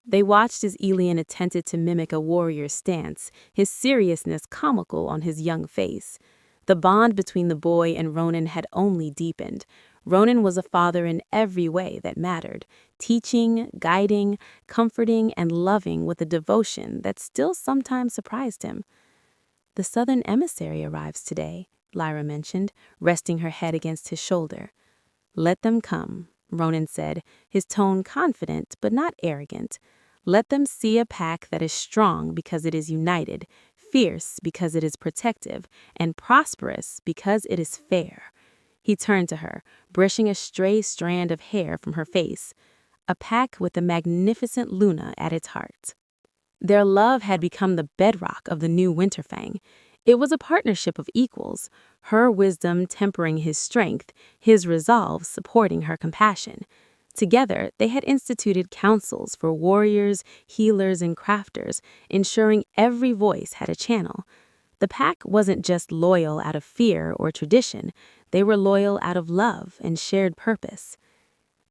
They watched as Elian attempted to mimic a warrior's stance, his seriousness comical on his young face. The bond between the boy and Ronan had only deepened. Ronan was a father in every way that mattered, teaching, guiding, comforting, and loving with a devotion that still sometimes surprised him. "The Southern emissary arrives today," Lyra mentioned, resting her head against his shoulder. "Let them come," Ronan said, his tone confident but not arrogant. "Let them see a pack that is strong because it is united, fierce because it is protective, and prosperous because it is fair." He turned to her, brushing a stray strand of hair from her face. "A pack with a magnificent Luna at its heart." Their love had become the bedrock of the new Winterfang. It was a partnership of equals, her wisdom tempering his strength, his resolve supporting her compassion. Together, they had instituted councils for warriors, healers, and crafters, ensuring every voice had a channel. The pack wasn't just loyal out of fear or tradition, they were loyal out of love and shared purpose.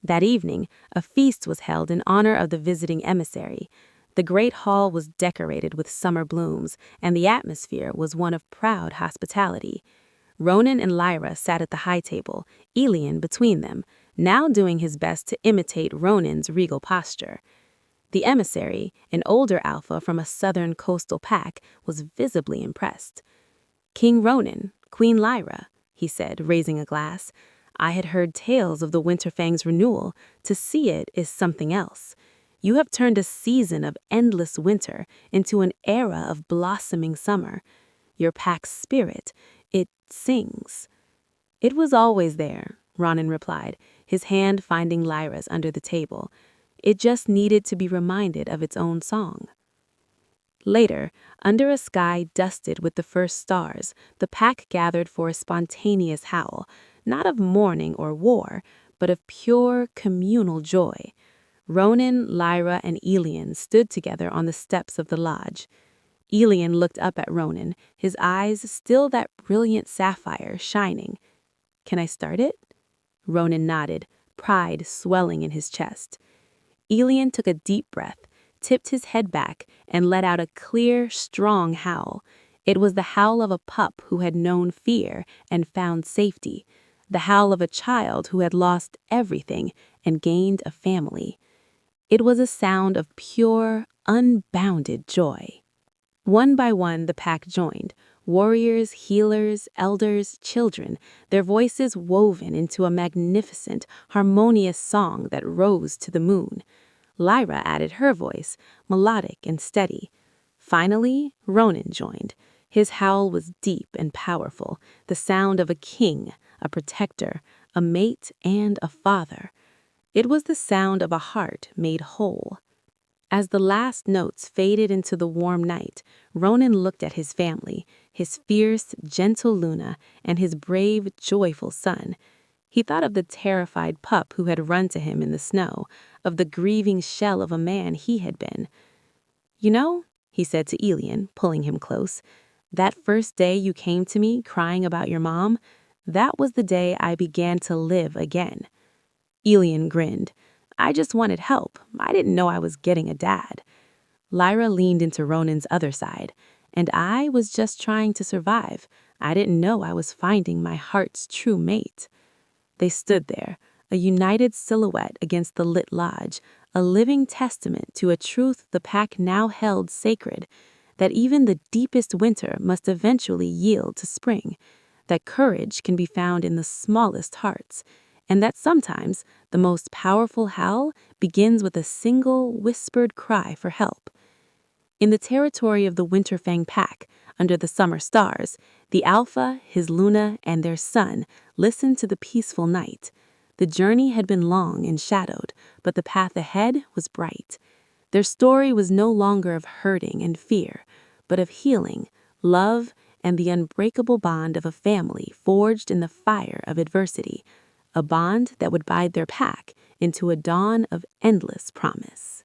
That evening, a feast was held in honor of the visiting emissary. The great hall was decorated with summer blooms, and the atmosphere was one of proud hospitality. Ronan and Lyra sat at the high table, Elian between them, now doing his best to imitate Ronan's regal posture. The emissary, an older alpha from a southern coastal pack, was visibly impressed. "King Ronan, Queen Lyra," he said, raising a glass. "I had heard tales of the Winterfang's renewal. To see it is something else. You have turned a season of endless winter into an era of blossoming summer. Your pack's spirit, it sings." "It was always there," Ronan replied, his hand finding Lyra's under the table. "It just needed to be reminded of its own song." Later, under a sky dusted with the first stars, the pack gathered for a spontaneous howl, not of mourning or war, but of pure, communal joy. Ronan, Lyra, and Elian stood together on the steps of the lodge. Elian looked up at Ronan, his eyes still that brilliant sapphire shining. "Can I start it?" Ronan nodded, pride swelling in his chest. Elian took a deep breath, tipped his head back, and let out a clear, strong howl. It was the howl of a pup who had known fear and found safety, the howl of a child who had lost everything and gained a family. It was a sound of pure, unbounded joy. One by one, the pack joined. Warriors, healers, elders, children, their voices woven into a magnificent, harmonious song that rose to the moon. Lyra added her voice, melodic and steady. Finally, Ronan joined. His howl was deep and powerful, the sound of a king, a protector, a mate, and a father. It was the sound of a heart made whole. As the last notes faded into the warm night, Ronan looked at his family, his fierce, gentle Luna, and his brave, joyful son. He thought of the terrified pup who had run to him in the snow, of the grieving shell of a man he had been. "You know," he said to Elian, pulling him close, "that first day you came to me crying about your mom, that was the day I began to live again." Elian grinned. "I just wanted help. I didn't know I was getting a dad." Lyra leaned into Ronan's other side. "And I was just trying to survive. I didn't know I was finding my heart's true mate." They stood there,
a united silhouette against the lit lodge, a living testament to a truth the pack now held sacred, that even the deepest winter must eventually yield to spring, that courage can be found in the smallest hearts, and that sometimes the most powerful howl begins with a single whispered cry for help. In the territory of the Winterfang pack, under the summer stars, the Alpha, his Luna, and their son listened to the peaceful night. The journey had been long and shadowed, but the path ahead was bright. Their story was no longer of hurting and fear, but of healing, love, and the unbreakable bond of a family forged in the fire of adversity, a bond that would guide their pack into a dawn of endless promise.